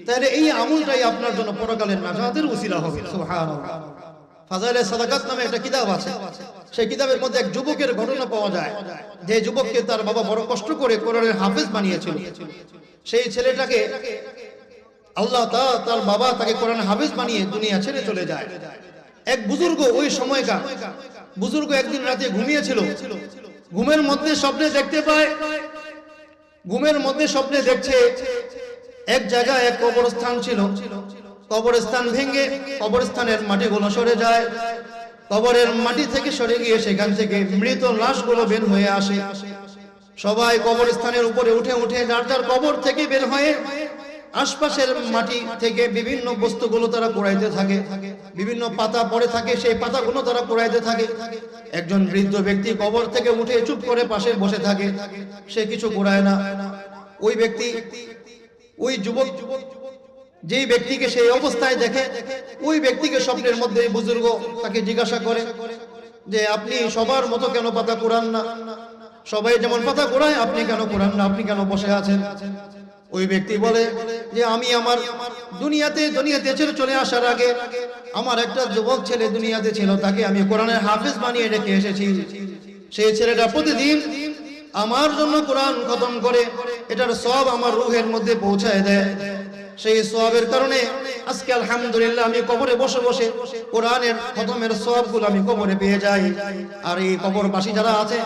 তাহলে এই আমলটাই আপনার জন্য পরকালের নাজাতের উসিলা হবে। সুবহানাল্লাহ। ফাজাইলে সাদাকাত নামে একটা কিতাব আছে, সেই কিতাবের মধ্যে এক যুবকের ঘটনা পাওয়া যায়, যে যুবককে তার বাবা বড় কষ্ট করে কোরআনের হাফেজ বানিয়েছিল। সেই ছেলেটাকে আল্লাহ তার বাবা তাকে কোরআন হাফেজ বানিয়ে দুনিয়া ছেড়ে চলে যায়। এক বুজুর্গ, ওই সময়কার বুজুর্গ একদিন রাতে ঘুমিয়েছিল, ঘুমের মধ্যে স্বপ্নে দেখতে পায়, ঘুমের মধ্যে স্বপ্নে দেখছে এক জায়গায় এক কবরস্থান ছিল, কবরস্থান ভেঙে কবরস্থানের মাটিগুলো সরে যায়, কবরের মাটি থেকে সরে গিয়ে সেখান থেকে মৃত লাশগুলো বের হয়ে আসে। সবাই কবরস্থানের উপরে উঠে উঠে যার যার কবর থেকে বের হয়ে আশপাশের মাটি থেকে বিভিন্ন বস্তুগুলো তারা কুড়াইতে থাকে, বিভিন্ন পাতা পড়ে থাকে, সেই পাতাগুলো তারা কুড়াইতে থাকে। একজন বৃদ্ধ ব্যক্তি কবর থেকে উঠে চুপ করে পাশে বসে থাকে, সে কিছু কুড়ায় না। ওই ব্যক্তি, ওই যুবক যেই ব্যক্তিকে সেই অবস্থায় দেখে, ওই ব্যক্তিকে স্বপ্নের মধ্যে বুজুর্গ তাকে জিজ্ঞাসা করে যে আপনি সবার মতো কেন পাতা কুড়ান না, সবাই যেমন পাতা কুড়ায় আপনি কেন কুড়ান না, আপনি কেন বসে আছেন? ওই ব্যক্তি বলে যে আমি আমার দুনিয়াতে ছেড়ে চলে আসার আগে আমার একটা যুবক ছেলে দুনিয়াতে ছিল, তাকে আমি কোরআনের হাফেজ বানিয়ে রেখে এসেছি। সেই ছেলেটা প্রতিদিন আমার জন্য কোরআন খতম করে এটার সওয়াব আমার রূহের মধ্যে পৌঁছায় দেয়। সেই সওয়াবের কারণে আজকে আলহামদুলিল্লাহ আমি কবরে বসে বসে কোরআনের খতমের সওয়াবগুলো আমি কবরে পেয়ে যাই। আর এই কবরবাসী যারা আছে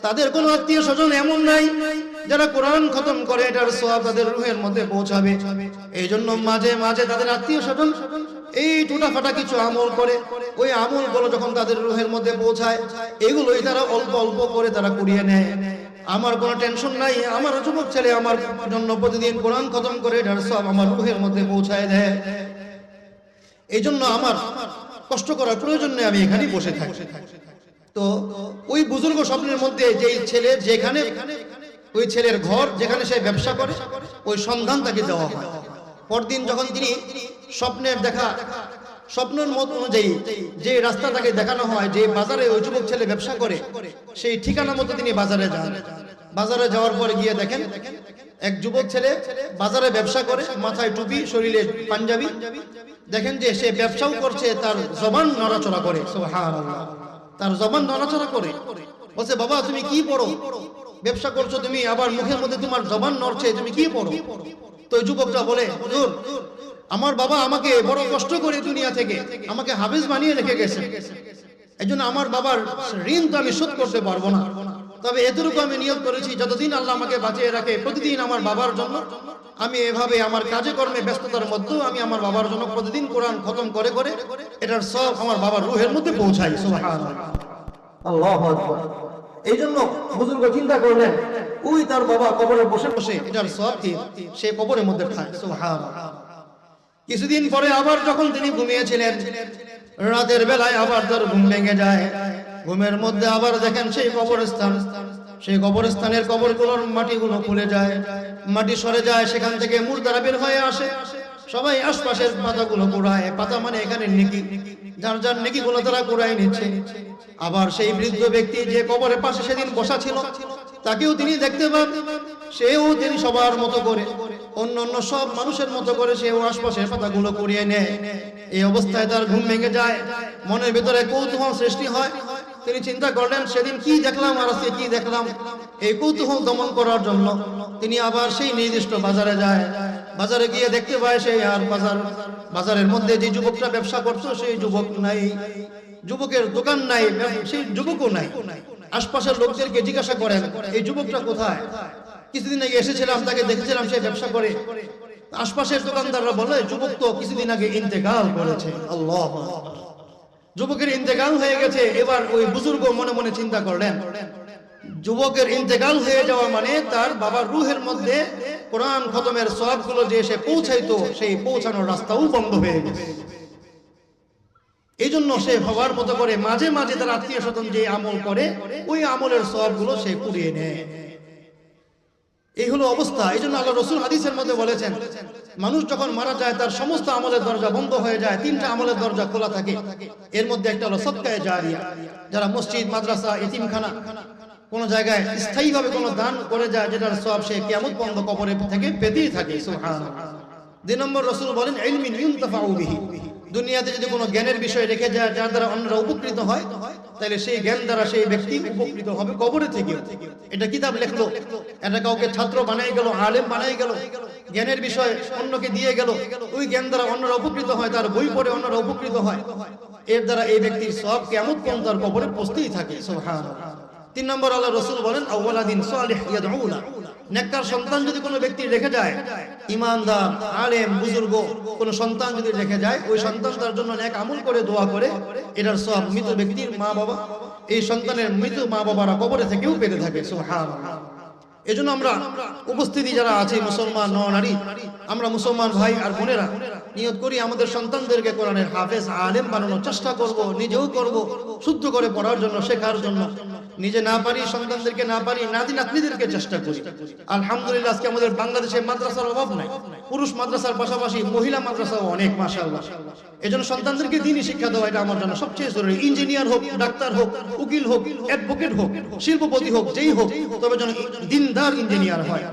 তাদের কোনো আত্মীয় স্বজন এমন নাই যারা কোরআন খতম করে এটার সওয়াব তাদের রূহের মধ্যে পৌঁছাবে। এই জন্য মাঝে মাঝে তাদের আত্মীয় স্বজন এই টুটাফাটা কিছু আমল করে, ওই আমলগুলো যখন তাদের রূহের মধ্যে পৌঁছায় এগুলোই তারা অল্প অল্প করে তারা কুড়িয়ে নেয়। আমার কোনো টেনশন নাই, আমার যুবক ছেলে আমার জন্য প্রতিদিন কোরআন খতম করে এটার সওয়াব আমার রূহের মধ্যে পৌঁছায় দেয়। এই জন্য আমার কষ্ট করার প্রয়োজন নেই, আমি এখানেই বসে থাকি। তো ওই বুজুর্গ স্বপ্নের মধ্যে যেই ছেলে, যেখানে ওই ছেলের ঘর, যেখানে সে ব্যবসা করে, ওই সন্ধান তাকে দেওয়া হয়। পরদিন যখন তিনি স্বপ্নের দেখা, স্বপ্নের মত অনুযায়ী যে রাস্তা তাকে দেখানো হয়, যে বাজারে ওই যুবক ছেলে ব্যবসা করে, সেই ঠিকানা মতো তিনি বাজারে যান। বাজারে যাওয়ার পরে গিয়ে দেখেন এক যুবক ছেলে বাজারে ব্যবসা করে, মাথায় টুপি, শরীরে পাঞ্জাবি। দেখেন যে সে ব্যবসাও করছে, তার জবান নড়াচড়া করে। সুবহানাল্লাহ, তার জবান নড়াচড়া করে। বলছে বাবা তুমি কি পড়ো, ব্যবসা করছো তুমি, আবার মুখের মধ্যে তোমার জবান নড়ছে, তুমি কি পড়ো? তো যুবকটা বলে হুজুর আমার বাবা আমাকে বড় কষ্ট করে দুনিয়া থেকে আমাকে হাফেজ বানিয়ে রেখে গেছে, এইজন্য আমার বাবার ঋণ তো আমি শোধ করতে পারবো না, তবে এতটুকু আমি নিয়ত করেছি যতদিন আল্লাহ আমাকে বাঁচিয়ে রাখে প্রতিদিন আমার বাবার জন্য আমি এভাবে আমার কাজে কর্মে ব্যস্ততার মধ্যেও আমি আমার বাবার জন্য প্রতিদিন কোরআন খতম করে করে এটার সব আমার বাবার রূহের মধ্যে পৌঁছাই। সুবহানাল্লাহ, আল্লাহু আকবার। এই জন্য বুজুর্গ চিন্তা করলেন ওই তার বাবা কবরে বসে বসে এটার সওয়াব সে কবরের মধ্যে খায়। সুবহানাল্লাহ। কিছুদিন পরে আবার যখন তিনি ঘুমিয়েছিলেন, রাতের বেলায় আবার তার ঘুম ভেঙে যায়। ঘুমের মধ্যে আবার দেখেন সেই কবরস্থান, সেই কবরস্থানের কবরগুলোর মাটিগুলো খুলে যায়, মাটি সরে যায়, সেখান থেকে মুর্দারা বের হয়ে আসে। সবাই আশপাশের পাতাগুলো কুড়ায়, পাতা মানে এখানে নেকি, যার যার নেকিগুলো তারা কুড়ায় নিচ্ছে। আবার সেই বৃদ্ধ ব্যক্তি যে কবরের পাশে সেদিন বসা ছিল তাকেও তিনি দেখতে পান, সেও তিনি সবার মতো করে অন্য অন্য সব মানুষের মতো করে সেও আশপাশের পাতাগুলো কুড়িয়ে নেয়। এই অবস্থায় তার ঘুম ভেঙে যায়, মনের ভিতরে কৌতূহল সৃষ্টি হয়। তিনি চিন্তা করলেন সেদিন কি দেখলাম আর আজকে কি দেখলাম। এই কৌতূহল দমন করার জন্য তিনি আবার সেই নির্দিষ্ট বাজারে যায়। বাজারে গিয়ে দেখতে পায় সেই আর বাজারের মধ্যে যে যুবকটা ব্যবসা করতো সেই যুবক নাই, যুবকের দোকান নাই, সেই যুবকও নাই। আশপাশের লোকদেরকে জিজ্ঞাসা করেন এই যুবকটা কোথায়, কিছুদিন আগে এসেছিলাম, তাকে দেখেছিলাম সে ব্যবসা করে। আশপাশের দোকানদাররা বলে যুবক তো কিছুদিন আগে ইন্তেকাল করেছে। আল্লাহু আকবার। যুবকের ইন্তেকাল হয়ে গেছে, এবার ওই বুজুর্গ মনে মনে চিন্তা করলেন, যুবকের ইন্তেকাল হয়ে যাওয়া মানে তার বাবার রুহের মধ্যে কোরআন খতমের সওয়াবগুলো যে সে পৌঁছাইতো, সেই পৌঁছানোর রাস্তাও বন্ধ হয়ে গেছে। এই জন্য সে হওয়ার মতো করে মাঝে মাঝে তার আত্মীয় স্বজন যে আমল করে, ওই আমলের সওয়াবগুলো সে কুড়িয়ে নেয়। এই হলো অবস্থা। এই জন্য আল্লাহ রসুল হাদিসের মধ্যে বলেছেন, মানুষ যখন মারা যায় তার সমস্ত আমলের দরজা বন্ধ হয়ে যায়, তিনটা আমলের দরজা খোলা থাকে। এর মধ্যে একটা হলো সদকায়ে জারিয়া, যারা মসজিদ, মাদ্রাসা, এতিমখানা কোন জায়গায় স্থায়ীভাবে কোনো দান করে যায়, যেটার সওয়াব সে কিয়ামত পর্যন্ত কবরে থেকে পেতেই থাকে। সুবহানাল্লাহ। 2 নম্বর রসুল বলেন, ইলমিন ইউনতাফাউ বিহি, দুনিয়াতে যদি কোনো জ্ঞানের বিষয় রেখে যায় যার দ্বারা অন্যরা উপকৃত হয়, তাহলে সেই জ্ঞান দ্বারা সেই ব্যক্তি উপকৃত হবে কবরে থেকে। এটা কিতাব লেখলো, এটা কাউকে ছাত্র বানাই গেল, আলেম বানাই গেল, জ্ঞানের বিষয় অন্যকে দিয়ে গেল, ওই জ্ঞান দ্বারা অন্যরা উপকৃত হয়, তার বই পড়ে অন্যরা উপকৃত হয়, এর দ্বারা এই ব্যক্তির সওয়াব কিয়ামত পর্যন্ত তার কবরে পৌঁছতেই থাকে। সুবহানাল্লাহ। 3 নম্বর আল্লাহ রাসূল বলেন, আওয়ালাদিন সালিহ ইয়াদউনা, নেককার সন্তান যদি কোনো ব্যক্তি রেখে যায়, ইমানদার, আলেম, বুজুর্গ কোনো সন্তান যদি রেখে যায়, ওই সন্তান তার জন্য নেক আমল করে দোয়া করে, এটার সওয়াব মৃত ব্যক্তির মা বাবা, এই সন্তানের মৃত মা বাবারা কবরে থেকেও পেতে থাকে। সুবহানাল্লাহ। এজন্য আমরা উপস্থিতি যারা আছে মুসলমান নর-নারী, আমরা মুসলমান ভাই আর বোনেরা নিয়ত করি আমাদের সন্তানদেরকে কোরআনের হাফেজ, আলেম বানানোর চেষ্টা করব, নিজেও করব, শুদ্ধ করে পড়ার জন্য, শেখার জন্য। নিজে না পারি, সন্তানদেরকে না পারি, নাতি নাতনিদেরকে চেষ্টা করি। আলহামদুলিল্লাহ, আজকে আমাদের বাংলাদেশে মাদ্রাসার অভাব নাই। পুরুষ মাদ্রাসার পাশাপাশি মহিলা মাদ্রাসাও অনেক, মাশাআল্লাহ। এজন্য সন্তানদেরকে দ্বীনি শিক্ষা দেওয়া এটা আমার জন্য সবচেয়ে জরুরি। ইঞ্জিনিয়ার হোক, ডাক্তার হোক, উকিল হোক, অ্যাডভোকেট হোক, শিল্পপতি হোক, যেই হোক, তবে যেন দিনদার ইঞ্জিনিয়ার হয়,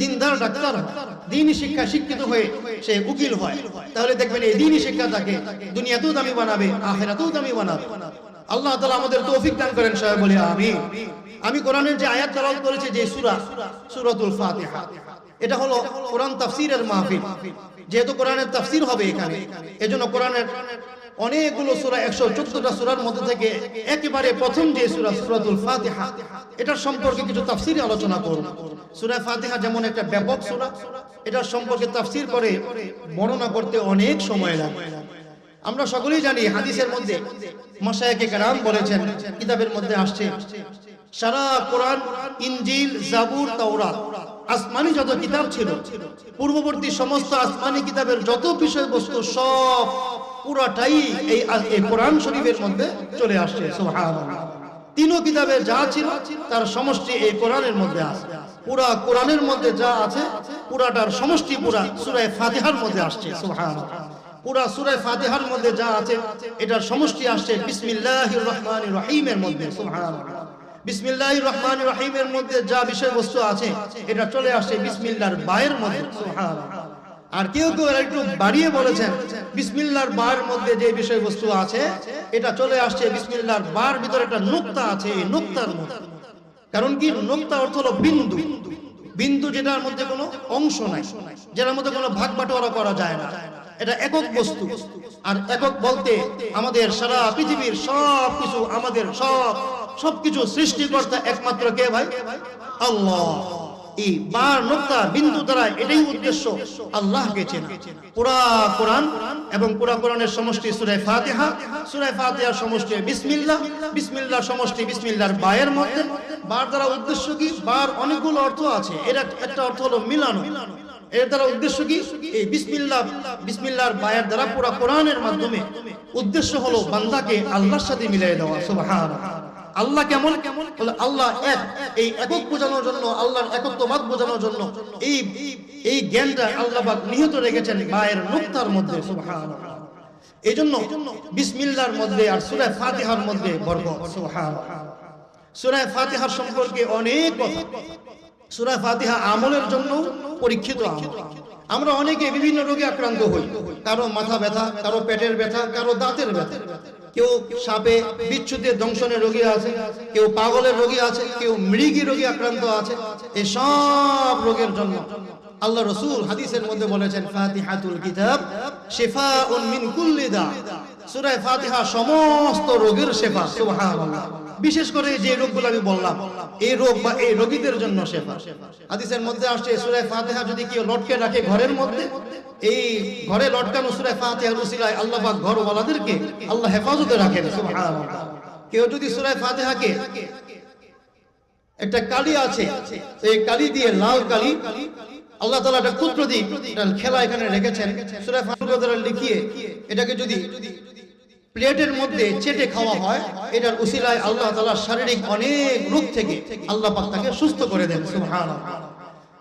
দিনদার ডাক্তার হয়, দ্বীনি শিক্ষা শিক্ষিত হয়ে সে উকিল হয়। তাহলে দেখবেন এই দ্বীনি শিক্ষা তাকে দুনিয়াতেও দামি বানাবে, আখিরাতেও দামি বানাবে। আল্লাহ তাআলা আমাদের তৌফিক দান করেন, সবাই বলি আমিন। আমি কোরআনের যে আয়াত তেলাওয়াত করেছি, যে সূরা, সূরাতুল ফাতিহা, এটা হলো কোরআন তাফসীরের মাহফিল। যেহেতু কোরআনের তাফসীর হবে এখানে, এজন্য কোরআনের অনেকগুলো সূরা, 114টা সূরার মধ্যে থেকে একেবারে প্রথম যে সূরা, সূরাতুল ফাতিহা, এটার সম্পর্কে কিছু তাফসীরে আলোচনা করব। সূরা ফাতিহা যেমন একটা ব্যাপক সূরা, এটার সম্পর্কে তাফসীর করে বর্ণনা করতে অনেক সময় লাগে। আমরা সকলেই জানি, হাদিসের মধ্যে মাশায়েখে কেরাম বলেছেন, কিতাবের মধ্যে আসছে, সারা কোরআন, ইনজিল, জাবুর, তাওরাত, আসমানি যত কিতাব ছিল, পূর্ববর্তী সমস্ত আসমানি কিতাবের যত বিষয়বস্তু সব পুরাটাই এই কোরআন শরীফের মধ্যে চলে আসছে। সুবহানাল্লাহ। 3 কিতাবে যা ছিল তার সমষ্টি এই কোরআনের মধ্যে আছে। পুরা কোরআনের মধ্যে যা আছে পুরাটার সমষ্টি পুরা সূরা ফাতিহার মধ্যে আসছে। সুবহানাল্লাহ। পুরা সূরা ফাতিহার মধ্যে যা আছে এটার সমষ্টি আসছে বিসমিল্লাহির রহমানির রহিমের মধ্যে। সুবহানাল্লাহ। বিসমিল্লাহির রহমানির রহিমের মধ্যে যা বিষয়বস্তু আছে এটা চলে আসছে বিসমিল্লাহর বায়ের মধ্যে। সুবহানাল্লাহ। আর কেউ কেউ একটু বাড়িয়ে বলেছেন, বিসমিল্লাহর বায়ের মধ্যে যে বিষয়বস্তু আছে এটা চলে আসছে বিসমিল্লাহর বার ভিতরে একটা নুকতা আছে, এই নুকতার মধ্যে। কারণ কি, নুকতা অর্থ হলো বিন্দু, বিন্দু যেটার মধ্যে কোনো অংশ নাই, যেটার মধ্যে কোনো ভাগ বাটোয়ারা করা যায় না, এটা একক বস্তু। আর একক বলতে আমাদের সারা পৃথিবীর সবকিছু, আমাদের সবকিছু সৃষ্টিকর্তা একমাত্র কে ভাই? আল্লাহ। এই বার, নুকতা, বিন্দু দ্বারা এটাই উদ্দেশ্য আল্লাহকে চেনা। পুরা কোরআন এবং পুরা কোরআনের সমষ্টি সূরা ফাতিহা, সূরা ফাতিহার সমষ্টি বিসমিল্লাহ, বিসমিল্লাহর সমষ্টি বিসমিল্লাহর বায়ের মধ্যে। বার দ্বারা উদ্দেশ্য কি? বার অনেকগুলো অর্থ আছে, এর একটা অর্থ হলো মিলানো। এর দ্বারা উদ্দেশ্য কি? এই বিসমিল্লাহর বায়ের দ্বারা পুরা কোরআনের মাধ্যমে উদ্দেশ্য হলো বান্দাকে আল্লাহর সাথে মিলিয়ে দেওয়া। সুবহানাল্লাহ। আল্লাহ কেমন? আল্লাহ এক, এই একক বোঝানোর জন্য, আল্লাহর একত্ববাদ বোঝানোর জন্য এই জ্ঞানটা আল্লাহ পাক নিহিত রেখেছেন বায়ের নুকতার মধ্যে। সুবহানাল্লাহ। এইজন্য বিসমিল্লাহর মধ্যে আর সূরা ফাতিহার মধ্যে বরকত। সুবহানাল্লাহ। সূরা ফাতিহার সম্পর্কে অনেক কথা। সূরা ফাতিহা আমলের জন্য পরীক্ষিত আমল। আমরা অনেকে বিভিন্ন রোগে আক্রান্ত হই, কারো মাথা ব্যথা, কারো পেটের ব্যথা, কারো দাঁতের ব্যথা, কেউ সাপে বিচ্ছুতে দংশনের রোগী আছে, কেউ পাগলের রোগী আছে, কেউ মৃগী রোগী আক্রান্ত আছে। এই সব রোগের জন্য আল্লাহ রাসূল হাদিসের মধ্যে বলেছেন, ফাতিহাতুল কিতাব শিফাউন মিন কুল্লি দা। সূরা ফাতিহা সমস্ত রোগের শেফা, সুবহানাল্লাহ। বিশেষ করে যে রোগগুলো আমি বললাম, এই রোগ বা এই রোগীদের জন্য শেফা। হাদিসের মধ্যে আসছে সূরা ফাতিহা যদি কেউ লটকে রাখে ঘরের মধ্যে, এই ঘরে লটকানো সূরা ফাতিহার উসিলায় আল্লাহ পাক ঘরওয়ালাদেরকে আল্লাহ হেফাজতে রাখেন, সুবহানাল্লাহ। কেউ যদি সূরা ফাতিহাকে একটা কালি আছে, এই কালি দিয়ে, লাল কালি, আল্লাহ তাআলা একটা ক্ষুদ্র দিক খেলা এখানে রেখেছেন, সূরা ফাতিহা দ্বারা লিখিয়ে এটাকে যদি প্লেটের মধ্যে চেটে খাওয়া হয়, এটার উসিলায় আল্লাহ তাআলা শারীরিক অনেক রোগ থেকে আল্লাহ পাক তাকে সুস্থ করে দেন, সুবহানাল্লাহ।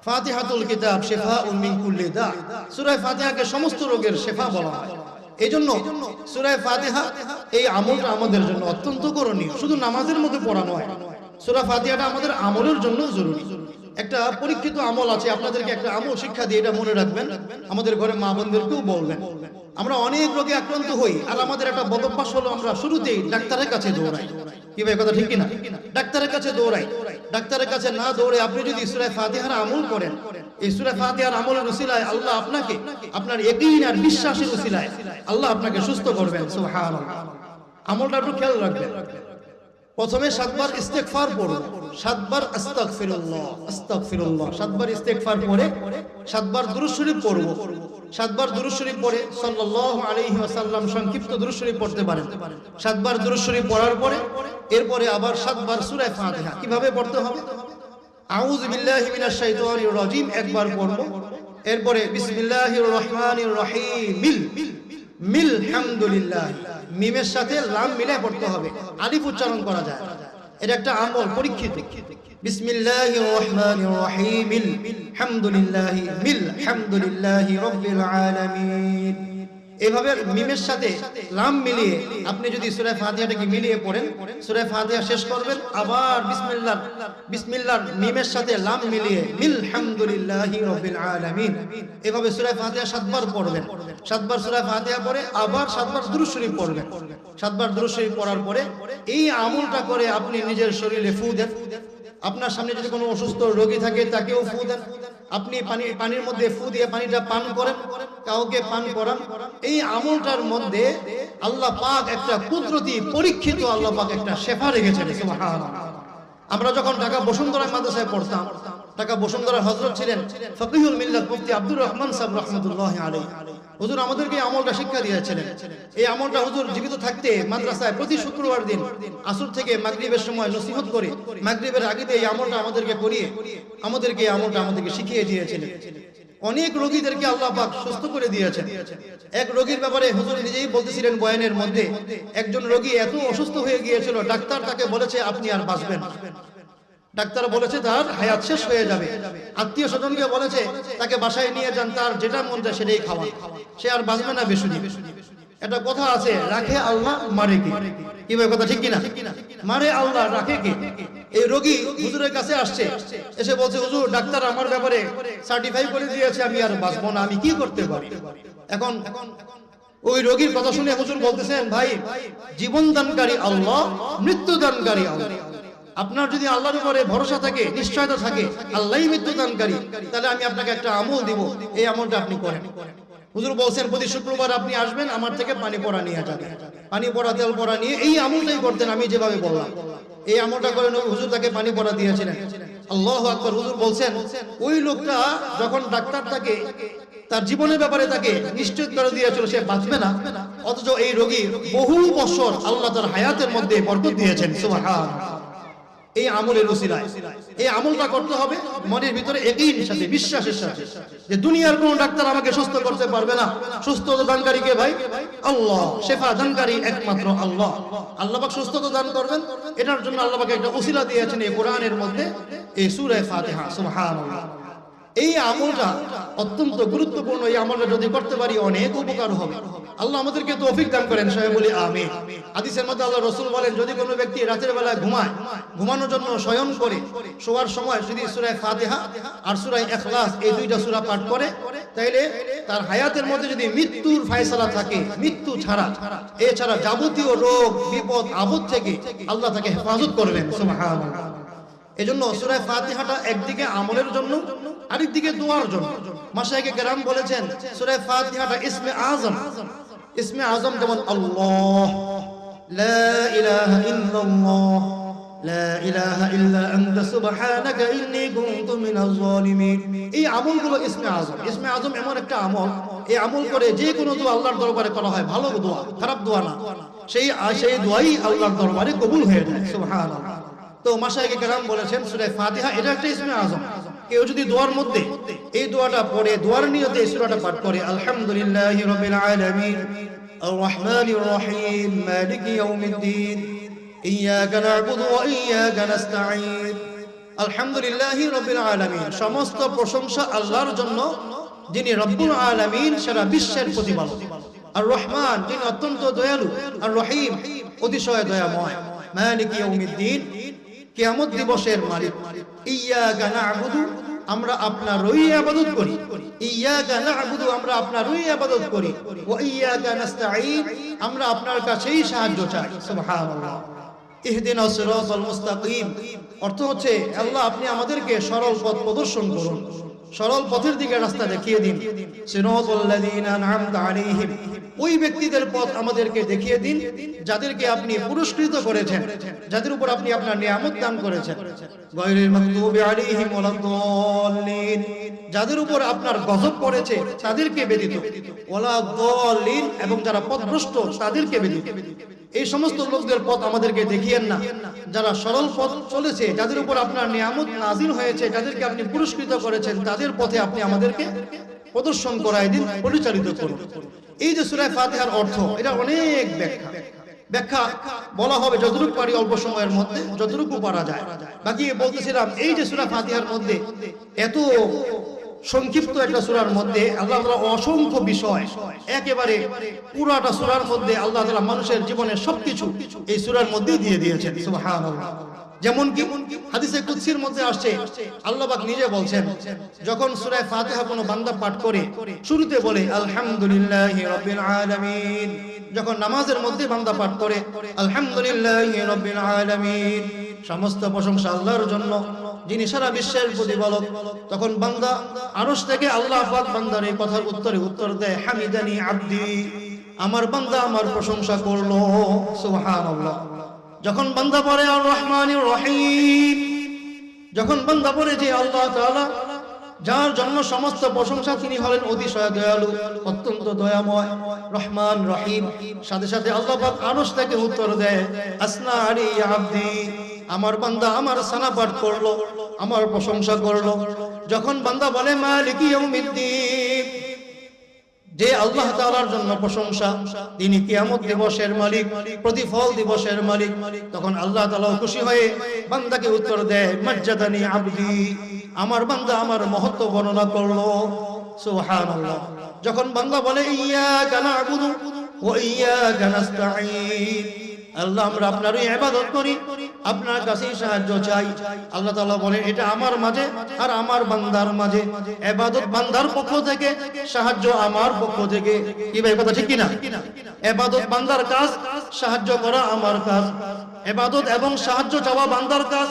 ফাতিহাতুল কিতাব শিফাউন মিন কুল্লি দা, সূরা ফাতিহাকে সমস্ত রোগের শিফা বলা হয়। এইজন্য সূরা ফাতিহা এই আমলটা আমাদের জন্য অত্যন্ত করণীয়, শুধু নামাজের মধ্যে পড়া নয়, সূরা ফাতিহাটা আমাদের আমলের জন্য জরুরি। একটা পরীক্ষিত আমল আছে, আপনাদেরকে একটা আমল শিক্ষা দিয়ে এটা মনে রাখবেন, আমাদের ঘরে মা বোনদেরকেও বলবেন। আমরা অনেক রোগে আক্রান্ত হই, আর আমাদের একটা বদভ্যাস হলো আমরা শুরুতেই ডাক্তারের কাছে দৌড়াই। কি ভাই, কথা ঠিক কিনা? ডাক্তারের কাছে দৌড়াই। ডাক্তারের কাছে না দৌড়ে আপনি যদি সূরা ফাতিহার আমল করেন, এই সূরা ফাতিহার আমলের উসিলায় আল্লাহ আপনাকে, আপনার ইয়াকিন আর বিশ্বাসের উসিলায় আল্লাহ আপনাকে সুস্থ করবেন, সুবহানাল্লাহ। আমলটা একটু খেয়াল রাখবেন। প্রথমে 7 বার ইস্তেগফার পড়ুন, 7 বার আস্তাগফিরুল্লাহ, আস্তাগফিরুল্লাহ, 7 বার ইস্তেগফার পড়ে 7 বার দুরূদ শরীফ পড়ব। 7 বার দুরূদ শরীফ পড়ে সাল্লাল্লাহু আলাইহি ওয়াসাল্লাম সংক্ষিপ্ত দুরূদ শরীফ পড়তে পারেন। 7 বার দুরূদ শরীফ পড়ার পরে এরপরে আবার 7 বার সূরা ফাতিহা। কিভাবে পড়তে হবে? আউযু বিল্লাহি মিনাশ শাইতানির রাজিম একবার পড়ব, এরপরে বিসমিল্লাহির রহমানির রহিম, মিল হামদুলিল্লাহ, মিমের সাথে লাম মিলে পড়তে হবে, আলিফ উচ্চারণ করা যায়। এটা একটা আমল পরীক্ষিত। বিসমিল্লাহির রহমানির রহিম, মিল হামদুলিল্লাহি, মিল হামদুলিল্লাহি রাব্বিল আলামিন। এভাবে মিমের সাথে লাম মিলিয়ে আপনি যদি সূরা ফাতিহাটাকে মিলিয়ে পড়েন, সূরা ফাতিহা শেষ করবেন, আবার বিসমিল্লাহর মিমের সাথে লাম মিলিয়ে মিল হামদুলিল্লাহি রাব্বিল আলামিন, এভাবে সূরা ফাতিহা 7 বার পড়বেন। 7 বার সূরা ফাতিহা পড়ে আবার 7 বার দুরূদ শরীফ পড়বেন। 7 বার দুরূদ শরীফ পড়ার পরে এই আমলটা করে আপনি নিজের শরীরে ফু দেন। আপনার সামনে যদি কোনো অসুস্থ রোগী থাকে তাকেও ফু দেন। আপনি পানির মধ্যে ফু দিয়ে পানিটা পান করেন, কাউকে পান করান। এই আমলটার মধ্যে আল্লাহ পাক একটা কুদরতি পরীক্ষিত আল্লাহ পাক একটা শেফা রেখেছেন, সুবহানাল্লাহ। আমরা যখন ঢাকা বসুন্ধরা মাদ্রাসায় পড়তাম, ঢাকা বসুন্ধরা হযরত ছিলেন ফকিহুল মিল্লাত মুফতি আব্দুর রহমান সাহেব রাহমাতুল্লাহি আলাইহি। হুজুর আমাদেরকে আমলটা শিক্ষা দিয়েছিলেন। এই আমলটা হুজুর জীবিত থাকতে মাদ্রাসায় প্রতি শুক্রবার দিন আসর থেকে মাগরিবের সময় নসিহত করে মাগরিবের আগে এই আমলটা আমাদেরকে করিয়ে আমাদেরকে এই আমলটা আমাদেরকে শিখিয়ে দিয়েছিলেন। অনেক রোগীদেরকে আল্লাহ পাক সুস্থ করে দিয়েছেন। এক রোগীর ব্যাপারে হুজুর নিজেই বলতেছিলেন বয়ানের মধ্যে, একজন রোগী এত অসুস্থ হয়ে গিয়েছিল, ডাক্তার তাকে বলেছে আপনি আর বাঁচবেন না। ডাক্তার বলেছে তার হায়াত শেষ হয়ে যাবে। আত্মীয় স্বজনকে বলেছে তাকে বাসায় নিয়ে যান, তার যেটা মন চায় সেটাই খাওয়া, সে আর বাঁচবে না বেশি দিন। এটা কথা আছে, রাখে আল্লাহ মারে কে? কি ভাই, কথা ঠিক কিনা? মারে আল্লাহ, রাখে কে? এই রোগী হুজুরের কাছে আসছে, এসে বলছে হুজুর ডাক্তার আমার ব্যাপারে সার্টিফাই করে দিয়েছে আমি আর বাঁচবো না, আমি কি করতে পারি? এখন ওই রোগীর কথা শুনে হুজুর বলতেছেন, ভাই জীবন দানকারী আল্লাহ, মৃত্যু দানকারী আল্লাহ। আপনার যদি আল্লাহর উপরে ভরসা থাকে, নিশ্চয়তা থাকে আল্লাহই মৃত্যু দানকারী, তাহলে আমি আপনাকে একটা আমল দিব, এই আমলটা আপনি করেন। হুজুর বলছেন প্রতি শুক্রবার আপনি আসবেন, আমার থেকে পানি পড়া নিয়ে যাবেন, পানি পড়া তেল পড়া নিয়ে এই আমলটাই করতেন আমি যেভাবে বললাম। এই আমলটা করে হুজুর তাকে পানি পড়া দিয়েছিলেন। আল্লাহু আকবার। হুজুর বলছেন ওই লোকটা যখন ডাক্তার তাকে তার জীবনের ব্যাপারে তাকে নিশ্চিত করে দিয়েছিল সে বাঁচবে না, অথচ এই রোগী বহু বছর আল্লাহ তার হায়াতের মধ্যে বরকত দিয়েছেন, সুবহানাল্লাহ। এই আমলের উসিলায় এই আমলটা করতে হবে মনের ভিতরে ইয়াকিনের সাথে, বিশ্বাসের সাথে, যে দুনিয়ার কোন ডাক্তার আমাকে সুস্থ করতে পারবে না। সুস্থতা দানকারী কে ভাই? আল্লাহ। শেফা দানকারী একমাত্র আল্লাহ। আল্লাহ পাক সুস্থতা দান করবেন, এটার জন্য আল্লাহ পাক একটা উসিলা দিয়েছেন এই কোরআনের মধ্যে, এই সূরা ফাতিহা, সুবহানাল্লাহ। এই আমলটা অত্যন্ত গুরুত্বপূর্ণ। এই আমলটা যদি করতে পারি অনেক উপকার হবে। আল্লাহ আমাদেরকে তৌফিক দান করেন, সবাই বলি আমিন। হাদিসের মধ্যে আল্লাহ রাসূল বলেন, যদি কোনো ব্যক্তি রাতের বেলা ঘুমায়, ঘুমানোর জন্য শয়ন করে, শোয়ার সময় যদি সূরা ফাতিহা আর সূরা ইখলাস এই দুইটা সূরা পাঠ করে, তাইলে তার হায়াতের মধ্যে যদি মৃত্যুর ফয়সালা থাকে, মৃত্যু ছাড়া এছাড়া যাবতীয় রোগ বিপদ আপদ থেকে আল্লাহ তাকে হেফাজত করবেন, সুবহানাল্লাহ। এজন্য সূরা ফাতিহাটা একদিকে আমলের জন্য, আরেকদিকে দোয়ার জন্য। মাশায়েখে কেরাম বলেছেন সূরা ফাতিহাটা ইসমে আযম, ইসমে আজম যেমন আল্লাহ, লা ইলাহা ইল্লাল্লাহ, লা ইলাহা ইল্লা আনতা সুবহানাকা ইন্নী কুনতু মিনাজ জালিমিন। এই আমলগুলো ইসমে আজম। ইসমে আজম এমন একটা আমল, এই আমল করে যে কোনো দোয়া আল্লাহর দরবারে করা হয়, ভালো দোয়া, খারাপ দোয়া না, সেই দোয়াই আল্লাহর দরবারে কবুল হয়ে যায়। সুবহানাল্লাহ। তো মাশায়েখে কেরাম বলেছেন সূরা ফাতিহা এটা একটা ইসমে আজম। কেউ যদি দোয়ার মধ্যে এই দোয়াটা পড়ে, দোয়ার নিয়তে এই সূরাটা পাঠ করে, আলহামদুলিল্লাহি রাব্বিল আলামিন আর রহমানির রহিম মালিকি ইয়াউমিদ্দিন ইয়্যাকা না'বুদু ওয়া ইয়্যাকা নাস্তাঈন, আলহামদুলিল্লাহি রাব্বিল আলামিন, সমস্ত প্রশংসা আল্লাহর জন্য যিনি রব্বুল আলামিন, সারা বিশ্বের প্রতিপালক। আর রহমান, যিনি অত্যন্ত দয়ালু। আর রহিম, অতিশয় দয়াময়। মালিকি ইয়াউমিদ্দিন, কিয়ামত দিবসের মালিক। ইয়্যাকা না'বুদু, আমরা আপনারই ইবাদত করি। ইয়্যাকা না'বুদু, আমরা আপনারই ইবাদত করি। ওয়া ইয়্যাকা নাস্তাঈন, আমরা আপনার কাছেই সাহায্য চাই। সুবহানাল্লাহ। ইহদিনাস সিরাতাল মুস্তাকিম, অর্থ হচ্ছে আল্লাহ আপনি আমাদেরকে সরল পথ প্রদর্শন করুন, সরল পথের দিকে রাস্তা দেখিয়ে দিন। সিরাতাল লাযীনা আন'আমতা আলাইহিম, ওই ব্যক্তিদের পথ আমাদেরকে দেখিয়ে দিন যাদেরকে আপনি পুরস্কৃত করেছেন, যাদের উপর আপনি আপনার নিয়ামত দান করেছেন। গায়রিল মাগদুবি আলাইহিম ওয়ালাদ-দাল্লিন, যাদের উপর আপনার গজব পড়েছে তাদেরকে ব্যতীত, ওয়ালাদ-দাল্লিন, এবং যারা পথভ্রষ্ট তাদেরকে ব্যতীত। এই সমস্ত লোকদের পথ আমাদেরকে দেখিয়েন না, যারা সরল পথ চলেছে, যাদের উপর আপনার নিয়ামত নাজিল হয়েছে, যাদেরকে আপনি পুরস্কৃত করেছেন, তাদের পথে আপনি আমাদেরকে প্রদর্শন করায় দিন, পরিচালিত করুন। এই যে সূরা ফাতিহার অর্থ, এটা অনেক ব্যাখ্যা বলা হবে যতটুকু পারি অল্প সময়ের মধ্যে, যতটুকু পারা যায়। বাকি বলতেছিলাম, এই যে সূরা ফাতিহার মধ্যে এত সংক্ষিপ্ত একটা সূরার মধ্যে আল্লাহ তাআলা অসংখ্য বিষয়, একেবারে পুরাটা সূরার মধ্যে আল্লাহ তাআলা মানুষের জীবনের সবকিছু এই সূরার মধ্যে দিয়ে দিয়েছেন। সুবহানাল্লাহ। যেমন কি হাদিসে কুদসির মধ্যে আসছে, আল্লাহ পাক নিজে বলছেন, যখন সূরা ফাতিহা কোনো বান্দা পাঠ করে শুরুতে বলে আলহামদুলিল্লাহি রাব্বিল আলামিন, যখন নামাজের মধ্যে বান্দা পাঠ করে আলহামদুলিল্লাহি রাব্বিল আলামিন, সমস্ত প্রশংসা আল্লাহর জন্য যিনি সারা বিশ্বের প্রতিপালক, তখন বান্দা আরশ থেকে আল্লাহ পাক বান্দার এই কথার উত্তর দেয়, হামিদানি আবদি, আমার বান্দা আমার প্রশংসা করলো। সুবহানাল্লাহ। যখন বান্দা পড়ে আর রহমানির রহিম, যখন বান্দা পড়ে যে আল্লাহ তাআলা যার জন্য সমস্ত প্রশংসা, তিনি হলেন অতিশয় দয়ালু, অত্যন্ত দয়াময়, রহমান রহিম, সাথে সাথে আল্লাহ পাক আরশ থেকে উত্তর দেয়, আসনা আলি আবদি, আমার বান্দা আমার সানা পাঠ করলো, আমার প্রশংসা করলো। যখন বান্দা বলে মালিকি ইয়াউমিদ্দিন, যে আল্লাহ তাআলার জন্য প্রশংসা, তিনি কিয়ামত দিবসের মালিক, প্রতিফল দিবসের মালিক, তখন আল্লাহ তাআলা খুশি হয়ে বান্দাকে উত্তর দেয়, মাজ্জাদানি আবদি, আমার বান্দা আমার মহত্ব বর্ণনা করলো। সুবহানাল্লাহ। যখন বান্দা বলে ইয়্যাকা না'বুদু ওয়া ইয়্যাকা নাস্তাঈন, আল্লাহ আমরা আপনারই ইবাদত করি, আপনার কাছেই সাহায্য চাই, আল্লাহ তাআলা বলেন এটা আমার মাঝে আর আমার বান্দার মাঝে, ইবাদত বান্দার পক্ষ থেকে, সাহায্য আমার পক্ষ থেকে। কি ভাই কথা ঠিক কি না? ইবাদত বান্দার কাজ, সাহায্য করা আমার কাজ। ইবাদত এবং সাহায্য চাওয়া বান্দার কাজ,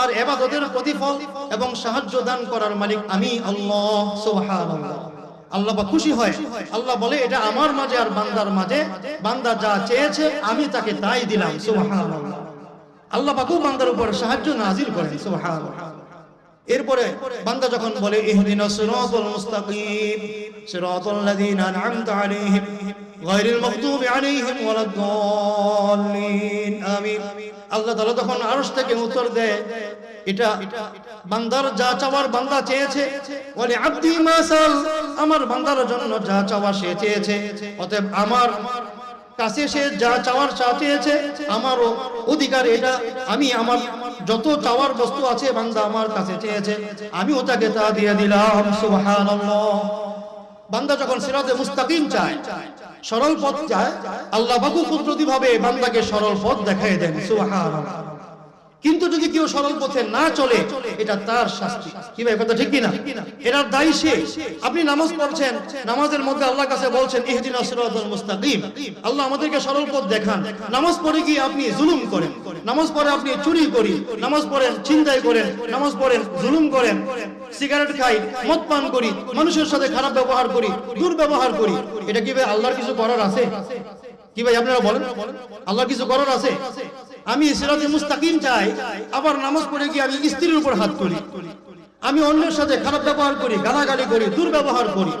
আর ইবাদতের প্রতিফল এবং সাহায্য দান করার মালিক আমি আল্লাহ। সুবহানাল্লাহ। আল্লাহ পাক খুশি হয়, আল্লাহ বলে এটা আমার মাঝে আর বান্দার মাঝে, বান্দা যা চেয়েছে আমি তাকে তাই দিলাম। সুবহানাল্লাহ। আল্লাহ পাকও বান্দার উপর সাহায্য নাজিল করেন। সুবহানাল্লাহ। এরপরে বান্দা যখন বলে ইহদিনাস সিরাতাল মুস্তাকিম সিরাতাল লাযীনা আন'আমতা আলাইহিম গায়রিল মাগদুবি আলাইহিম ওয়ালাদ-দাল্লিন, আমিন, আল্লাহ তাআলা তখন আরশ থেকে উত্তর দেয়, এটা বান্দার যা চাওয়ার বান্দা চেয়েছে, ওয়ালি আবদি মা সাল, আমার বান্দার জন্য যা চাওয়া সে চেয়েছে, অতএব আমার কাছে সে যা চাওয়ার চেয়েছে, আমারও অধিকার এটা, আমি আমার যত চাওয়ার বস্তু আছে বান্দা আমার কাছে চেয়েছে, আমিও তাকে তা দিয়ে দিলাম। সুবহানাল্লাহ। বান্দা যখন সিরাতে মুস্তাকিম চায়, সরল পথ চায়, আল্লাহ পাক কুদরতি ভাবে বান্দাকে সরল পথ দেখায় দেন। সুবহানাল্লাহ। কিন্তু যদি কেউ সরল পথে না চলে, এটা তার শাস্তি। কি ভাই কথা ঠিক কি না? এটার দায়ী সে। আপনি নামাজ পড়ছেন, নামাজের মধ্যে আল্লাহর কাছে বলছেন ইহদিনাস সিরাতাল মুস্তাকিম, আল্লাহ আমাদেরকে সরল পথ দেখান। নামাজ পড়ে কি আপনি জুলুম করেন, নামাজ পড়ে আপনি চুরি করেন, নামাজ পড়েন ছিনতাই করেন, নামাজ পড়েন জুলুম করেন, সিগারেট খাই, মদ পান করি, মানুষের সাথে খারাপ ব্যবহার করি, দুর্ব্যবহার করি, এটা কি ভাই আল্লাহর কিছু করার আছে? কি ভাই আপনারা বলেন, আল্লাহর কিছু করার আছে? আমি সিরাতে মুস্তাকিম চাই, আবার নামাজ পড়ে গিয়ে আমি স্ত্রীর উপর হাত তুলি, আমি অন্যের সাথে খারাপ ব্যবহার করি, গালাগালি করি, দুর্ব্যবহার করি,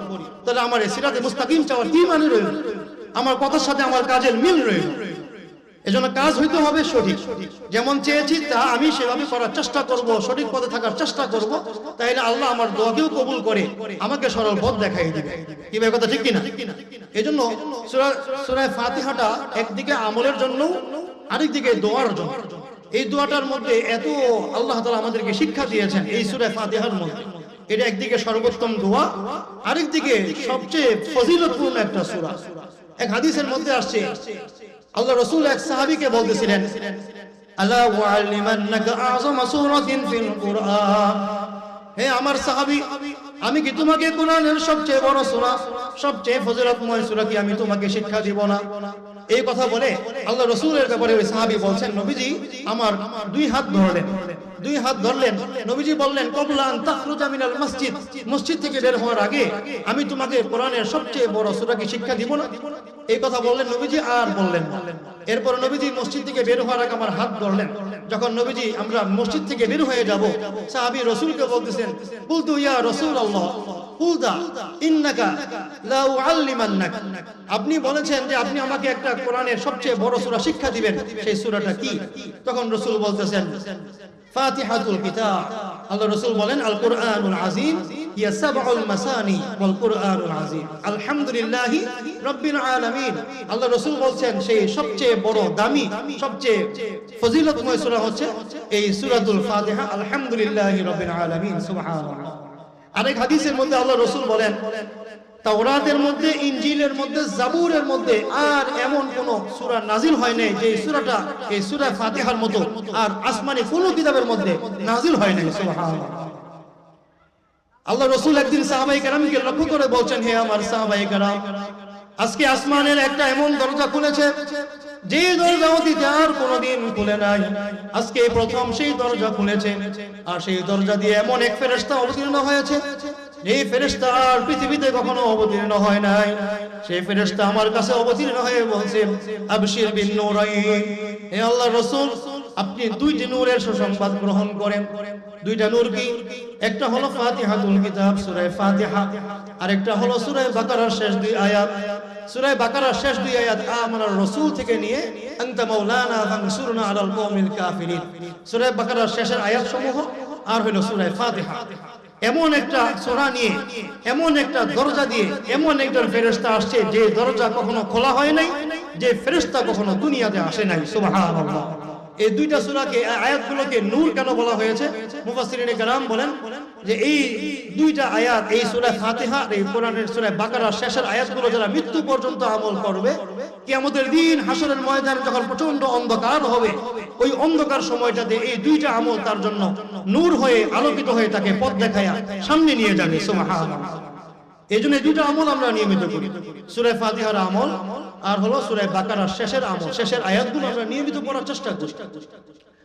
তাহলে আমার সিরাতে মুস্তাকিম চাওয়ার কি মানে রইল? আমার কথার সাথে আমার কাজের মিল রইল। এজন্য কাজ হইতে হবে সঠিক, যেমন চেয়েছি তা আমি সেভাবে করার চেষ্টা করব, সঠিক পথে থাকার চেষ্টা করব, তাইলে আল্লাহ আমার দোয়াকেও কবুল করে আমাকে সরল পথ দেখাই দিবে। কি ভাই কথা ঠিক কিনা? এজন্য সূরা ফাতিহাটা একদিকে আমলের জন্য, আরেকদিকে দোয়ার জন্য। এই দোয়াটার মধ্যে এত আল্লাহ তাআলা আমাদেরকে শিক্ষা দিয়েছেন এই সূরা ফাতিহার মধ্যে। এটা একদিকে সর্বোত্তম দোয়া, আরেকদিকে সবচেয়ে ফজিলতপূর্ণ একটা সূরা। এক হাদিসের মধ্যে আসছে আল্লাহ রাসূল এক সাহাবীকে বলতেছিলেন, আলা ওয়ালিমান্নাকা আযমা সূরাতিন ফিল কুরআন, হে আমার সাহাবী, আমি কি তোমাকে কোরআনের সবচেয়ে বড় সূরা, সবচেয়ে ফজিলতময় সূরা কি আমি তোমাকে শিক্ষা দিব না? এই কথা বলে আল্লাহ রাসূলের ব্যাপারে ওই সাহাবী বলছেন, নবীজি আমার দুই হাত ধরলেন, দুই হাত ধরলেন। নবীজি বললেন, কবলা আন তাখরুজা মিনাল মসজিদ, মসজিদ থেকে বের হওয়ার আগে আমি তোমাকে কোরআনের সবচেয়ে বড় সূরা কি শিক্ষা দিব না? এই কথা বললেন নবীজি, আর বললেন না। এরপর নবীজি মসজিদ থেকে বের হওয়ার আগে আমার হাত ধরলেন। যখন নবীজি আমরা মসজিদ থেকে বের হয়ে যাব, সাহাবী রাসূলকে বলতেছেন, কুলতু ইয়া রাসূলুল্লাহ কুলদা ইন্নাকা লা উআল্লিমান্নাক, আপনি বলেছেন যে আপনি আমাকে একটা কোরআনের সবচেয়ে বড় সূরা শিক্ষা দিবেন, সেই সূরাটা কি? তখন রাসূল বলতেছেন, ফাতিহাতুল কিতাব। আল্লাহ রাসূল বলেন, আল কুরআনুল আযীম ইয়া সাবউল মাসানি ওয়াল কুরআনুল আযীম আলহামদুলিল্লাহি রাব্বিল আলামিন। আল্লাহ রাসূল বলছেন সেই সবচেয়ে বড় দামি, সবচেয়ে ফজিলতময় সূরা হচ্ছে এই সূরাতুল ফাতিহা, আলহামদুলিল্লাহি রাব্বিল আলামিন। সুবহানাল্লাহ। আরেক হাদিসের মধ্যে আল্লাহ রাসূল বলেন, তাওরাতের মধ্যে, ইনজিলের মধ্যে, জাবুরের মধ্যে আর এমন কোন সূরা নাজিল হয় নাই যে সূরাটা এই সূরা ফাতিহার মতো আর আসমানি কোন কিতাবের মধ্যে নাজিল হয় নাই। সুবহানাল্লাহ। আল্লাহ রাসূল একদিন সাহাবায়ে কেরামকে লক্ষ্য করে বলছেন, হে আমার সাহাবায়ে কেরাম, আজকে আসমানের একটা এমন দরজা খুলেছে যে দরজা অতীতে আর কোনোদিন খুলে নাই, আজকে প্রথম সেই দরজা খুলেছে। আর সেই দরজা দিয়ে এমন এক ফেরেশতা অবতীর্ণ হয়েছে, এই ফেরেশতা আর পৃথিবীতে কখনো অবতীর্ণ হয় নাই। সেই ফেরেশতা আমার কাছে অবতীর্ণ হয়ে বলছে, আবশির বিন নূরাইন, হে আল্লাহর রাসূল, আপনি দুইটি নূরের সুসংবাদ গ্রহণ করেন। দুইটা নূর কি? একটা হলো ফাতিহাতুল কিতাব সূরা ফাতিহা, আর একটা হলো সূরা বাকারার শেষ দুই আয়াত। সূরা বাকারার শেষ দুই আয়াত আমানার রাসূল থেকে নিয়ে আনতা মাওলানা ফানসুরনা আলাল কওমিল কাফিরিন, সূরা বাকারার শেষের আয়াত সমূহ, আর হলো সূরা ফাতিহা। এমন একটা সূরা নিয়ে, এমন একটা দরজা দিয়ে এমন একজন ফেরেশতা আসছে যে দরজা কখনো খোলা হয় নাই, যে ফেরেশতা কখনো দুনিয়াতে আসে নাই। সুবহানাল্লাহ। এই দুইটা সূরাকে, আয়াতগুলোকে নূর কেন বলা হয়েছে? মুফাসসিরিনে কেরাম বলেন যে এই দুইটা আয়াত, এই সূরা ফাতিহা আর এই কোরআনের সূরা বাকারার শেষের আয়াতগুলো যারা মৃত্যু পর্যন্ত আমল করবে, কিয়ামতের দিন হাসরের ময়দানে যখন প্রচন্ড অন্ধকার হবে, ওই অন্ধকার সময়টাতে এই দুইটা আমল তার জন্য নূর হয়ে, আলোকিত হয়ে তাকে পথ দেখায়া সামনে নিয়ে যাবে। সুবহানাল্লাহ। এইজন্য এই দুইটা আমল আমরা নিয়মিত করি, সূরা ফাতিহার আমল আর হলো সূরা বাকারার শেষের আমল, শেষের আয়াতগুলো আমরা নিয়মিত পড়ার চেষ্টা করি।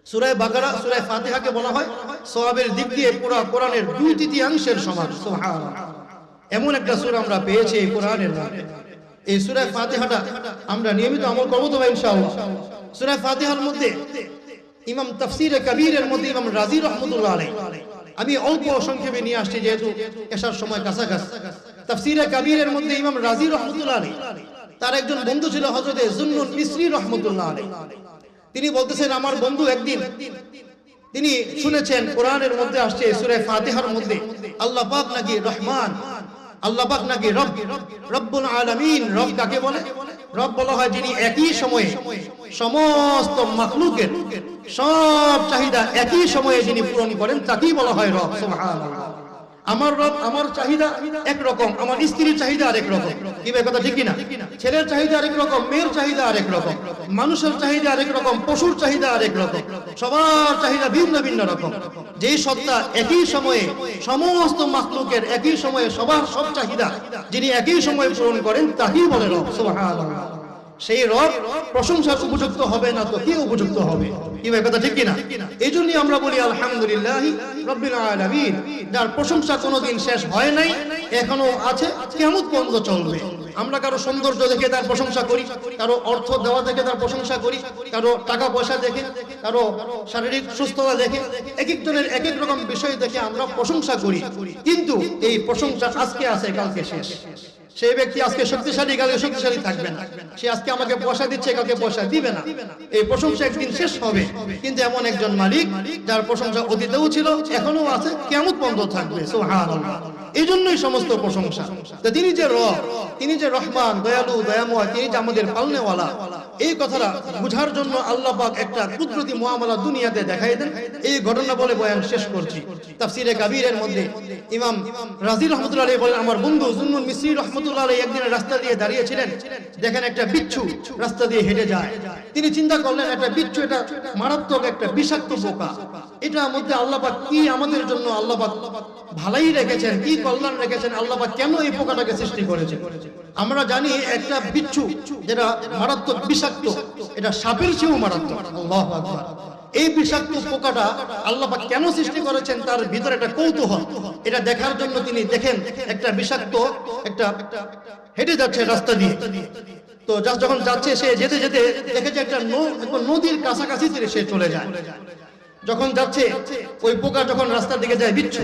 সূরা বাকারা, সূরা ফাতিহাকে বলা হয় সওয়াবের দিক দিয়ে পুরো কোরআনের 2/3 সমান। সুবহানাল্লাহ। এমন একটা সূরা আমরা পেয়েছি এই কোরআনের মধ্যে। এই সূরা ফাতিহাটা আমরা নিয়মিত আমল করব তো ইনশাআল্লাহ। সূরা ফাতিহার মধ্যে ইমাম তাফসীরে কবীরের মধ্যে ইমাম রাজি রাহমাতুল্লাহ আলাইহি, আমি অল্প সংক্ষেপে নিয়ে আসছি যেহেতু এশার সময় কাছাকাছি। তাফসীরে কবীরের মধ্যে ইমাম রাজি রাহমাতুল্লাহ আলাইহি, তার একজন বন্ধু ছিল হযরত জুন্নুন মিসরি রাহমাতুল্লাহ আলাইহি। তিনি বলতেছেন, আমার বন্ধু একদিন তিনি শুনেছেন কোরআনের মধ্যে আসছে সূরা ফাতিহার মধ্যে আল্লাহ পাক নাকি রহমান, আল্লাহ পাক নাকি রব, রব্বুল আলামিন। রব কাকে বলে? রব বলা হয় যিনি একই সময়ে সমস্ত মাখলুকের সব চাহিদা একই সময়ে যিনি পূরণ করেন, তাকেই বলা হয় রব। সুবহানাল্লাহ। আমার রব, আমার চাহিদা একরকম, আমার স্ত্রীর চাহিদা আরেক রকম। কি ভাই কথা ঠিক কিনা? ছেলের চাহিদা আরেক রকম, মেয়ের চাহিদা আরেক রকম, মানুষের চাহিদা আরেক রকম, পশুর চাহিদা আরেক রকম, সবার চাহিদা ভিন্ন ভিন্ন রকম। যেই সত্তা একই সময়ে সমস্ত মাখলুকের একই সময়ে সবার সব চাহিদা যিনি একই সময়ে পূরণ করেন, তাকেই বলে রব। সুবহানাল্লাহ। সেই রব প্রশংসার উপযুক্ত হবে না তো কে উপযুক্ত হবে? কি ভাই কথা ঠিক কিনা? এই জন্যই আমরা বলি আলহামদুলিল্লাহ রাব্বিল আলামিন, যার প্রশংসা কোনোদিন শেষ হয় নাই, এখনো আছে, কিয়ামত পর্যন্ত চলবে। আমরা কারো সৌন্দর্য দেখে তার প্রশংসা করি, কারো অর্থ দেওয়া দেখে তার প্রশংসা করি, কারো টাকা পয়সা দেখে, কারো শারীরিক সুস্থতা দেখে, এক একজনের এক এক রকম বিষয় দেখে আমরা প্রশংসা করি। কিন্তু এই প্রশংসা আজকে আছে, কালকে শেষ। সেই ব্যক্তি আজকে শক্তিশালী, কালকে শক্তিশালী থাকবে না। সে আজকে আমাকে পয়সা দিচ্ছে, কালকে পয়সা দিবে না। এই প্রশংসা একদিন শেষ হবে। কিন্তু এমন একজন মালিক যার প্রশংসা অতীতেও ছিল, এখনো আছে, কিয়ামত পর্যন্ত থাকবে। সুবহানাল্লাহ। এই জন্যই সমস্ত প্রশংসা। তো তিনি যে রব, তিনি যে রহমান, দয়ালু, দয়াময়, তিনি যে আমাদের পালনেওয়ালা, এই কথাটা বুঝার জন্য আল্লাহ পাক একটা কুদরতি মুআমালা দুনিয়াতে দেখাই দেন। এই ঘটনা বলে বয়ান শেষ করছি। তাফসীরে কাবীরের মধ্যে ইমাম রাজি রাহমাতুল্লাহ আলাইহি বলেন, আমার বন্ধু জুন্নুন মিসরি রাহমাতুল্লাহ আলাইহি একদিন রাস্তা দিয়ে দাঁড়িয়েছিলেন, দেখেন একটা বিচ্ছু রাস্তা দিয়ে হেঁটে যায়। তিনি চিন্তা করলেন, একটা বিচ্ছু, এটা মারাত্মক একটা বিষাক্ত পোকা, এটার মধ্যে আল্লাহ পাক কি আমাদের জন্য আল্লাহ পাক ভালাই রেখেছেন, কি কল্যাণ রেখেছেন, আল্লাহ পাক কেন এই পোকাটাকে সৃষ্টি করেছেন? আমরা জানি একটা বিচ্ছু যেটা মারাত্মক বিষাক্ত, এটা সাপের চেয়েও মারাত্মক। আল্লাহু আকবার। এই বিষাক্ত পোকাটা আল্লাহ পাক কেন সৃষ্টি করেছেন, তার ভিতরে একটা কৌতূহল, এটা দেখার জন্য তিনি দেখেন একটা বিষাক্ত একটা হেঁটে যাচ্ছে রাস্তা দিয়ে। তো যখন যাচ্ছে, সে যেতে যেতে দেখেছে একটা নদীর কাছাকাছি সে চলে যায়। যখন যাচ্ছে, ওই পোকা যখন রাস্তার দিকে যায়, বিচ্ছু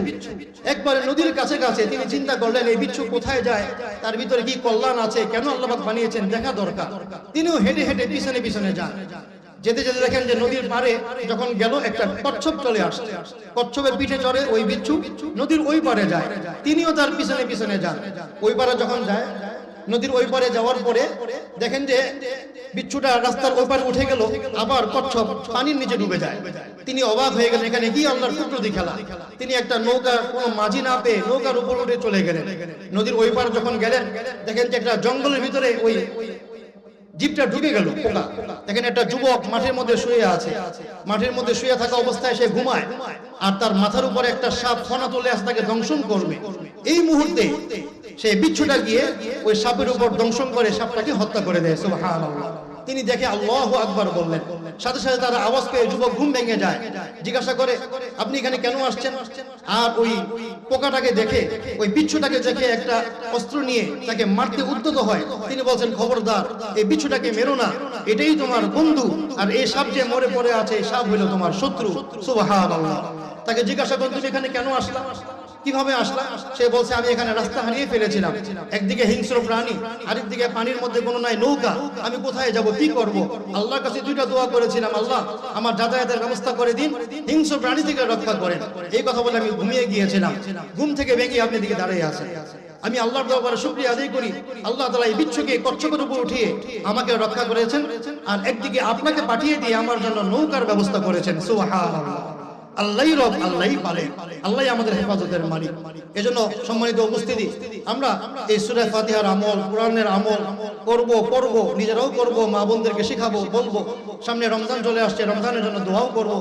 একবারে নদীর কাছে কাছে, তিনি চিন্তা করলেন এই বিচ্ছু কোথায় যায়, তার ভিতরে কি কল্যাণ আছে, কেন আল্লাহ পাক বানিয়েছেন, দেখা দরকার। তিনিও হেঁটে হেঁটে পিছনে পিছনে যান। যেতে যেতে দেখেন যে নদীর পাড়ে যখন গেল, একটা কচ্ছপ চলে আসছে। কচ্ছপের পিঠে চড়ে ওই বিচ্ছু নদীর ওই পারে যায়, তিনিও তার পিছনে পিছনে যান। ওই পারে যখন যায়, নদীর ওই পারে যাওয়ার পরে দেখেন যে বিচ্ছুটা রাস্তার ওই পারে উঠে গেল, আবার কচ্ছপ পানির নিচে ডুবে যায়। তিনি অবাক হয়ে গেলেন, এখানে কি আল্লাহর কুদরতি খেলা। তিনি একটা নৌকা, কোনো মাঝি না পেয়ে নৌকার উপর উঠে চলে গেলেন। নদীর ওই পারে যখন গেলেন, দেখেন যে একটা জঙ্গলের ভিতরে ওই জিপটা ঢুকে গেল পোকা। দেখেন একটা যুবক মাঠের মধ্যে শুয়ে আছে, মাঠের মধ্যে শুয়ে থাকা অবস্থায় সে ঘুমায়, আর তার মাথার উপরে একটা সাপ ফনা তুলে আসে তাকে দংশন করবে। এই মুহূর্তে সেই বিচ্ছুটা গিয়ে ওই সাপের উপর দংশন করে সাপটাকে হত্যা করে দেয়। সুবহানাল্লাহ। তিনি দেখে আল্লাহু আকবার বললেন, সাথে সাথে তার আওয়াজ পেয়ে যুবক ঘুম ভেঙে যায়। জিজ্ঞাসা করে, আপনি এখানে কেন আসছেন? আর ওই পোকাটাকে দেখে, ওই বিচ্ছুটাকে দেখে একটা অস্ত্র নিয়ে তাকে মারতে উদ্যত হয়। তিনি বলছেন, খবরদার, এই বিচ্ছুটাকে মেরো না, এটাই তোমার বন্ধু, আর এই সাপ যে মরে পড়ে আছে, এই সাপ হলো তোমার শত্রু। সুবহানাল্লাহ। তাকে জিজ্ঞাসা করলেন, তুমি এখানে কেন আসলা, কিভাবে আসলা? সে বলছে, আমি এখানে রাস্তা হারিয়ে ফেলেছিলাম, একদিকে হিংস্র প্রাণী, আরেকদিকে পানির মধ্যে কোনো নাই নৌকা, আমি কোথায় যাব, কি করব? আল্লাহর কাছে দুইটা দোয়া করেছিলাম, আল্লাহ আমার যাতায়াতের ব্যবস্থা করে দিন, হিংস্র প্রাণী থেকে রক্ষা করেন। এই কথা বলে আমি ঘুমিয়ে গিয়েছিলাম, ঘুম থেকে ভেঙে আপনি দিকে দাঁড়িয়ে আছেন। আমি আল্লাহর দরবারে শুকরিয়া আদায় করি, আল্লাহ তাআলা এই বিচ্ছুকে কচ্ছপের উপর উঠিয়ে আমাকে রক্ষা করেছেন, আর একদিকে আপনাকে পাঠিয়ে দিয়ে আমার জন্য নৌকার ব্যবস্থা করেছেন। সুবহানাল্লাহ। আল্লাহই রব, আল্লাহই পালে, আল্লাহই আমাদের হেফাজতের মালিক। এজন্য সম্মানিত উপস্থিতি, আমরা এই সূরা ফাতিহার আমল, কোরআনের আমল করব, পড়ব, নিজেরাও করব, মা বোনদেরকে শেখাবো, বলবো। সামনে রমজান চলে আসছে, রমজানের জন্য দোয়াও করব,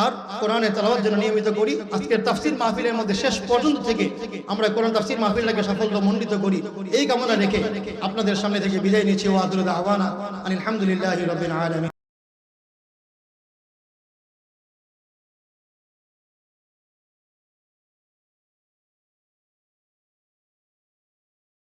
আর কোরআনের তেলাওয়াত যেন নিয়মিত করি। আজকের তাফসীর মাহফিলের মধ্যে শেষ পর্যন্ত থেকে আমরা কোরআন তাফসীর মাহফিলটাকে সাফল্যমণ্ডিত করি, এই কামনা রেখে আপনাদের সামনে থেকে বিদায় নিচ্ছি। ওয়া আখিরু দাওয়ানা আলহামদুলিল্লাহি রাব্বিল আলামিন।